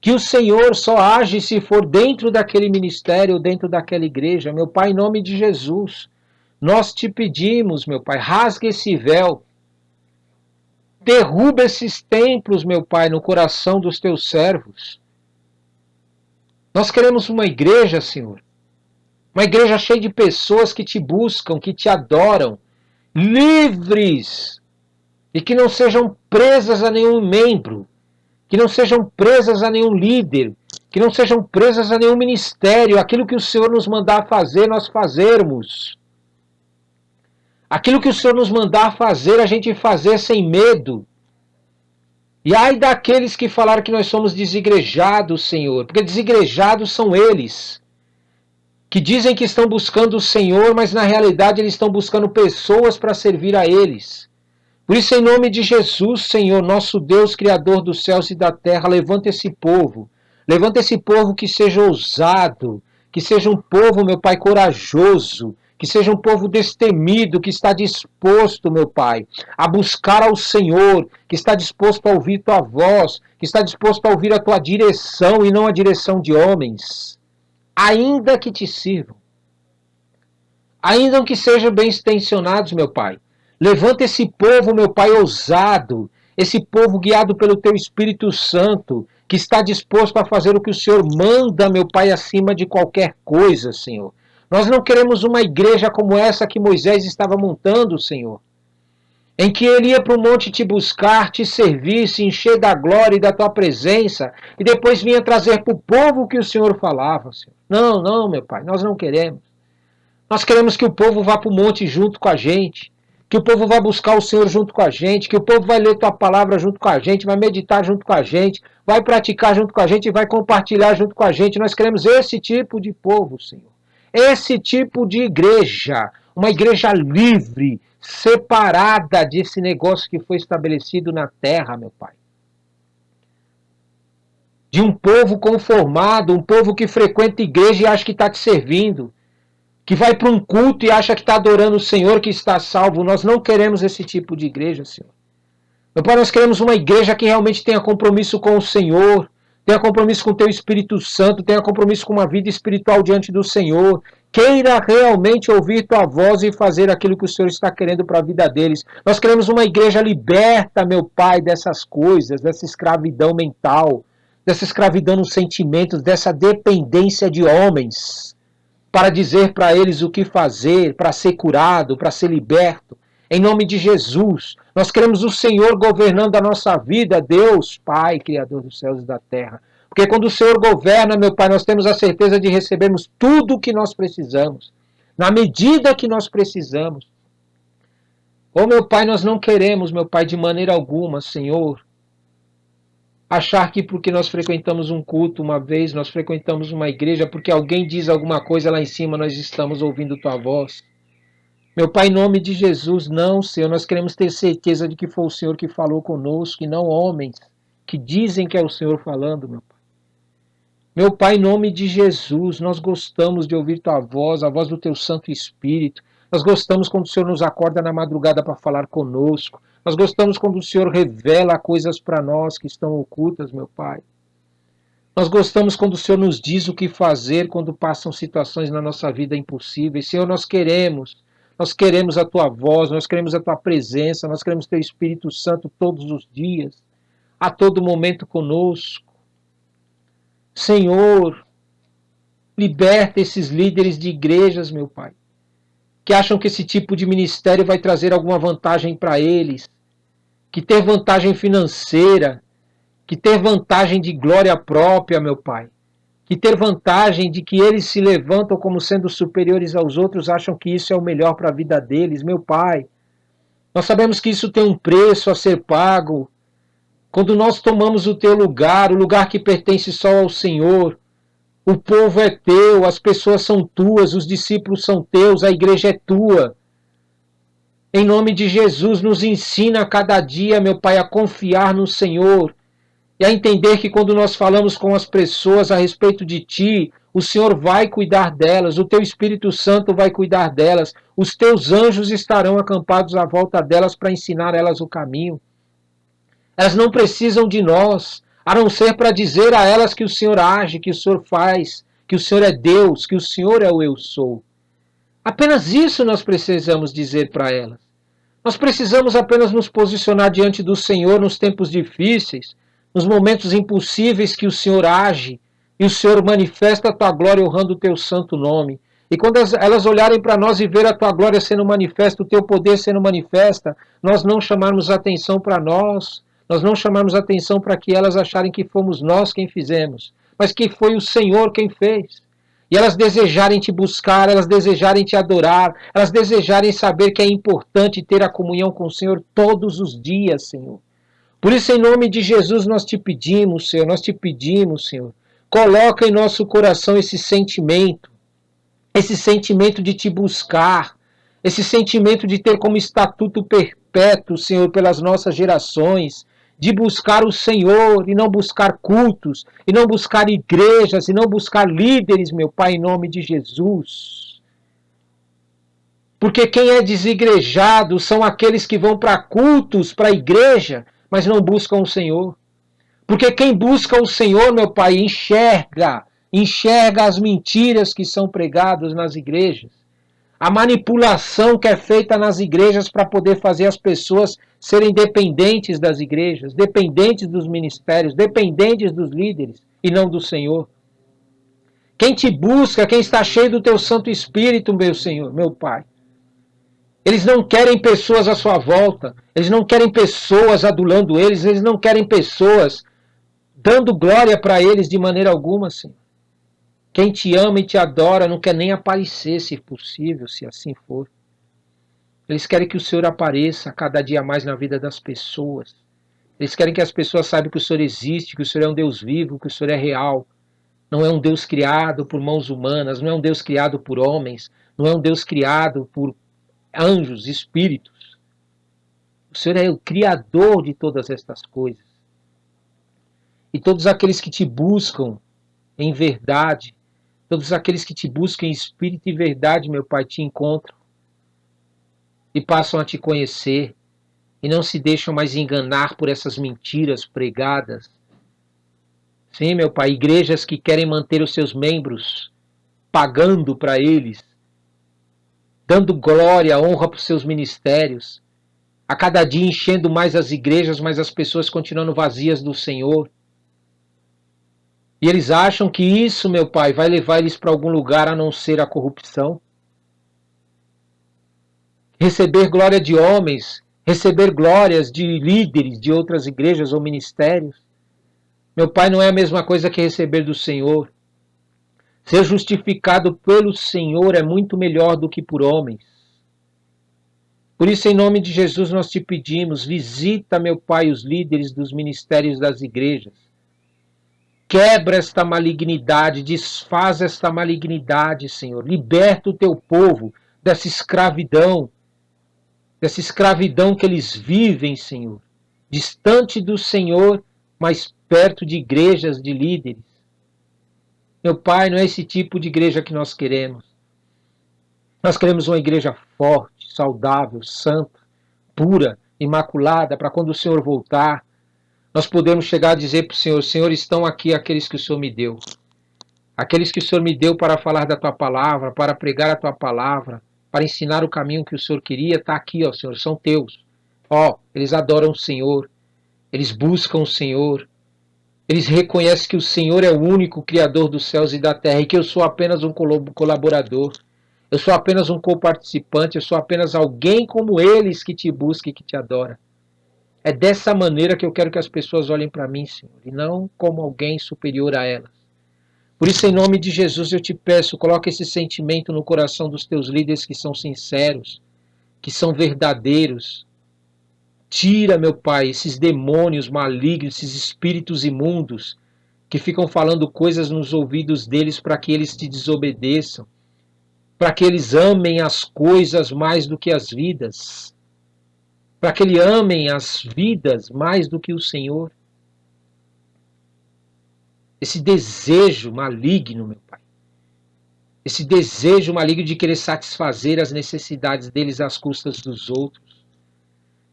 Que o Senhor só age se for dentro daquele ministério, dentro daquela igreja. Meu Pai, em nome de Jesus, nós te pedimos, meu Pai, rasga esse véu, derruba esses templos, meu Pai, no coração dos teus servos. Nós queremos uma igreja, Senhor, uma igreja cheia de pessoas que te buscam, que te adoram, livres, e que não sejam presas a nenhum membro, que não sejam presas a nenhum líder, que não sejam presas a nenhum ministério. Aquilo que o Senhor nos mandar fazer, nós fazermos. Aquilo que o Senhor nos mandar fazer, a gente fazer sem medo. E ai daqueles que falaram que nós somos desigrejados, Senhor, porque desigrejados são eles, que dizem que estão buscando o Senhor, mas na realidade eles estão buscando pessoas para servir a eles. Por isso, em nome de Jesus, Senhor, nosso Deus, Criador dos céus e da terra, levanta esse povo. Levanta esse povo que seja ousado, que seja um povo, meu Pai, corajoso, que seja um povo destemido, que está disposto, meu Pai, a buscar ao Senhor, que está disposto a ouvir tua voz, que está disposto a ouvir a tua direção e não a direção de homens, ainda que te sirvam, ainda que sejam bem intencionados, meu Pai. Levanta esse povo, meu Pai, ousado, esse povo guiado pelo Teu Espírito Santo, que está disposto a fazer o que o Senhor manda, meu Pai, acima de qualquer coisa, Senhor. Nós não queremos uma igreja como essa que Moisés estava montando, Senhor, em que ele ia para o monte te buscar, te servir, se encher da glória e da Tua presença, e depois vinha trazer para o povo o que o Senhor falava, Senhor. Não, não, meu Pai, nós não queremos. Nós queremos que o povo vá para o monte junto com a gente, que o povo vai buscar o Senhor junto com a gente, que o povo vai ler tua palavra junto com a gente, vai meditar junto com a gente, vai praticar junto com a gente e vai compartilhar junto com a gente. Nós queremos esse tipo de povo, Senhor. Esse tipo de igreja, uma igreja livre, separada desse negócio que foi estabelecido na terra, meu Pai. De um povo conformado, um povo que frequenta a igreja e acha que está te servindo, que vai para um culto e acha que está adorando o Senhor, que está salvo. Nós não queremos esse tipo de igreja, Senhor. Meu Pai, nós queremos uma igreja que realmente tenha compromisso com o Senhor, tenha compromisso com o Teu Espírito Santo, tenha compromisso com uma vida espiritual diante do Senhor, queira realmente ouvir Tua voz e fazer aquilo que o Senhor está querendo para a vida deles. Nós queremos uma igreja liberta, meu Pai, dessas coisas, dessa escravidão mental, dessa escravidão nos sentimentos, dessa dependência de homens, para dizer para eles o que fazer, para ser curado, para ser liberto. Em nome de Jesus, nós queremos o Senhor governando a nossa vida, Deus, Pai, Criador dos céus e da terra. Porque quando o Senhor governa, meu Pai, nós temos a certeza de recebermos tudo o que nós precisamos, na medida que nós precisamos. Oh, meu Pai, nós não queremos, meu Pai, de maneira alguma, Senhor, achar que porque nós frequentamos um culto uma vez, nós frequentamos uma igreja, porque alguém diz alguma coisa lá em cima, nós estamos ouvindo Tua voz. Meu Pai, em nome de Jesus, não, Senhor, nós queremos ter certeza de que foi o Senhor que falou conosco, e não homens que dizem que é o Senhor falando, meu Pai. Meu Pai, em nome de Jesus, nós gostamos de ouvir Tua voz, a voz do Teu Santo Espírito. Nós gostamos quando o Senhor nos acorda na madrugada para falar conosco. Nós gostamos quando o Senhor revela coisas para nós que estão ocultas, meu Pai. Nós gostamos quando o Senhor nos diz o que fazer quando passam situações na nossa vida impossíveis. Senhor, nós queremos a Tua voz, nós queremos a Tua presença, nós queremos Teu Espírito Santo todos os dias, a todo momento conosco. Senhor, liberta esses líderes de igrejas, meu Pai, que acham que esse tipo de ministério vai trazer alguma vantagem para eles, que ter vantagem financeira, que ter vantagem de glória própria, meu Pai, que ter vantagem de que eles se levantam como sendo superiores aos outros, acham que isso é o melhor para a vida deles, meu Pai. Nós sabemos que isso tem um preço a ser pago. Quando nós tomamos o teu lugar, o lugar que pertence só ao Senhor, o povo é teu, as pessoas são tuas, os discípulos são teus, a igreja é tua. Em nome de Jesus, nos ensina a cada dia, meu Pai, a confiar no Senhor e a entender que quando nós falamos com as pessoas a respeito de Ti, o Senhor vai cuidar delas, o Teu Espírito Santo vai cuidar delas, os Teus anjos estarão acampados à volta delas para ensinar elas o caminho. Elas não precisam de nós, a não ser para dizer a elas que o Senhor age, que o Senhor faz, que o Senhor é Deus, que o Senhor é o eu sou. Apenas isso nós precisamos dizer para elas. Nós precisamos apenas nos posicionar diante do Senhor nos tempos difíceis, nos momentos impossíveis que o Senhor age e o Senhor manifesta a tua glória honrando o teu santo nome. E quando elas olharem para nós e ver a tua glória sendo manifesta, o teu poder sendo manifesta, nós não chamarmos atenção para nós não chamarmos atenção para que elas acharem que fomos nós quem fizemos, mas que foi o Senhor quem fez. E elas desejarem te buscar, elas desejarem te adorar, elas desejarem saber que é importante ter a comunhão com o Senhor todos os dias, Senhor. Por isso, em nome de Jesus, nós te pedimos, Senhor, coloca em nosso coração esse sentimento de te buscar, esse sentimento de ter como estatuto perpétuo, Senhor, pelas nossas gerações, de buscar o Senhor e não buscar cultos, e não buscar igrejas, e não buscar líderes, meu Pai, em nome de Jesus. Porque quem é desigrejado são aqueles que vão para cultos, para a igreja, mas não buscam o Senhor. Porque quem busca o Senhor, meu Pai, enxerga as mentiras que são pregadas nas igrejas. A manipulação que é feita nas igrejas para poder fazer as pessoas serem dependentes das igrejas, dependentes dos ministérios, dependentes dos líderes e não do Senhor. Quem te busca, quem está cheio do teu Santo Espírito, meu Senhor, meu Pai. Eles não querem pessoas à sua volta, eles não querem pessoas adulando eles não querem pessoas dando glória para eles de maneira alguma, Senhor. Quem te ama e te adora não quer nem aparecer, se possível, se assim for. Eles querem que o Senhor apareça cada dia mais na vida das pessoas. Eles querem que as pessoas saibam que o Senhor existe, que o Senhor é um Deus vivo, que o Senhor é real. Não é um Deus criado por mãos humanas, não é um Deus criado por homens, não é um Deus criado por anjos, espíritos. O Senhor é o Criador de todas estas coisas. E todos aqueles que te buscam em verdade, todos aqueles que te buscam em espírito e verdade, meu Pai, te encontram e passam a te conhecer e não se deixam mais enganar por essas mentiras pregadas. Sim, meu Pai, igrejas que querem manter os seus membros pagando para eles, dando glória, honra para os seus ministérios, a cada dia enchendo mais as igrejas, mas as pessoas continuando vazias do Senhor. E eles acham que isso, meu Pai, vai levar eles para algum lugar a não ser a corrupção. Receber glória de homens, receber glórias de líderes de outras igrejas ou ministérios. Meu Pai, não é a mesma coisa que receber do Senhor. Ser justificado pelo Senhor é muito melhor do que por homens. Por isso, em nome de Jesus, nós te pedimos, visita, meu Pai, os líderes dos ministérios das igrejas. Quebra esta malignidade, desfaz esta malignidade, Senhor. Liberta o teu povo dessa escravidão que eles vivem, Senhor. Distante do Senhor, mas perto de igrejas, de líderes. Meu Pai, não é esse tipo de igreja que nós queremos. Nós queremos uma igreja forte, saudável, santa, pura, imaculada, para quando o Senhor voltar, nós podemos chegar a dizer para o Senhor, Senhor, estão aqui aqueles que o Senhor me deu. Aqueles que o Senhor me deu para falar da Tua palavra, para pregar a Tua palavra, para ensinar o caminho que o Senhor queria, está aqui, ó Senhor, são Teus. Ó, eles adoram o Senhor, eles buscam o Senhor, eles reconhecem que o Senhor é o único Criador dos céus e da terra e que eu sou apenas um colaborador. Eu sou apenas um coparticipante, eu sou apenas alguém como eles que te busca e que te adora. É dessa maneira que eu quero que as pessoas olhem para mim, Senhor, e não como alguém superior a elas. Por isso, em nome de Jesus, eu te peço, coloca esse sentimento no coração dos teus líderes que são sinceros, que são verdadeiros. Tira, meu Pai, esses demônios malignos, esses espíritos imundos que ficam falando coisas nos ouvidos deles para que eles te desobedeçam, para que eles amem as coisas mais do que as vidas, para que eles amem as vidas mais do que o Senhor. Esse desejo maligno, meu Pai, esse desejo maligno de querer satisfazer as necessidades deles às custas dos outros.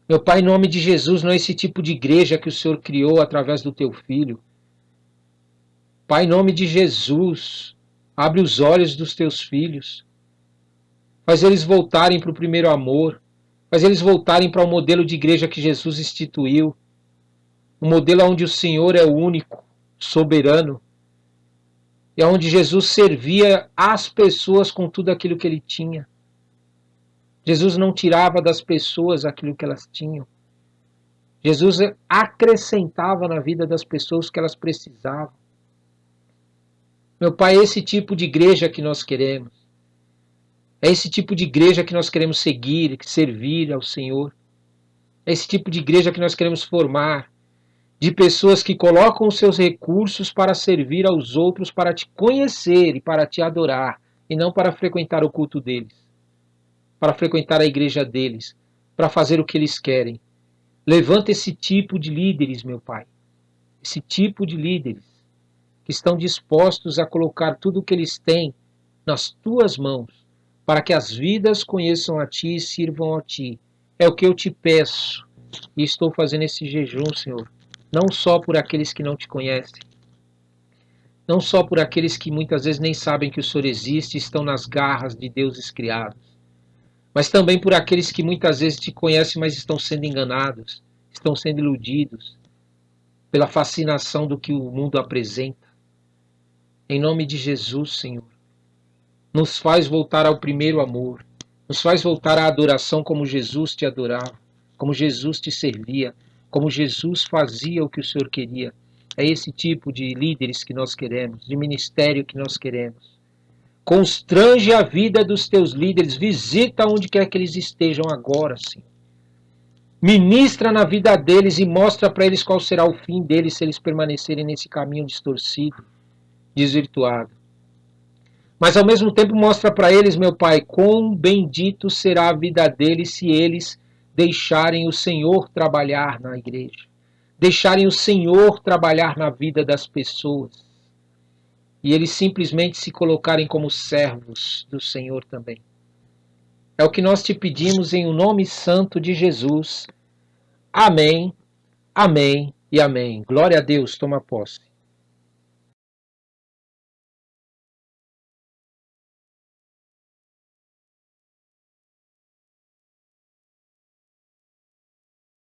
Meu Pai, em nome de Jesus, não é esse tipo de igreja que o Senhor criou através do teu Filho. Pai, em nome de Jesus, abre os olhos dos teus filhos. Faz eles voltarem para o primeiro amor. Faz eles voltarem para o modelo de igreja que Jesus instituiu. Um modelo onde o Senhor é o único, soberano. E onde Jesus servia as pessoas com tudo aquilo que ele tinha. Jesus não tirava das pessoas aquilo que elas tinham. Jesus acrescentava na vida das pessoas o que elas precisavam. Meu Pai, é esse tipo de igreja que nós queremos. É esse tipo de igreja que nós queremos seguir, servir ao Senhor. É esse tipo de igreja que nós queremos formar. De pessoas que colocam os seus recursos para servir aos outros, para te conhecer e para te adorar, e não para frequentar o culto deles, para frequentar a igreja deles, para fazer o que eles querem. Levanta esse tipo de líderes, meu Pai. Esse tipo de líderes que estão dispostos a colocar tudo o que eles têm nas tuas mãos, para que as vidas conheçam a Ti e sirvam a Ti. É o que eu te peço, e estou fazendo esse jejum, Senhor, não só por aqueles que não te conhecem, não só por aqueles que muitas vezes nem sabem que o Senhor existe e estão nas garras de deuses criados, mas também por aqueles que muitas vezes te conhecem, mas estão sendo enganados, estão sendo iludidos pela fascinação do que o mundo apresenta. Em nome de Jesus, Senhor, nos faz voltar ao primeiro amor, nos faz voltar à adoração como Jesus te adorava, como Jesus te servia, como Jesus fazia o que o Senhor queria. É esse tipo de líderes que nós queremos, de ministério que nós queremos. Constrange a vida dos teus líderes, visita onde quer que eles estejam agora, Senhor. Ministra na vida deles e mostra para eles qual será o fim deles se eles permanecerem nesse caminho distorcido, desvirtuado. Mas ao mesmo tempo mostra para eles, meu Pai, quão bendito será a vida deles se eles deixarem o Senhor trabalhar na igreja, deixarem o Senhor trabalhar na vida das pessoas, e eles simplesmente se colocarem como servos do Senhor também. É o que nós te pedimos em o nome santo de Jesus. Amém, amém e amém. Glória a Deus, toma posse.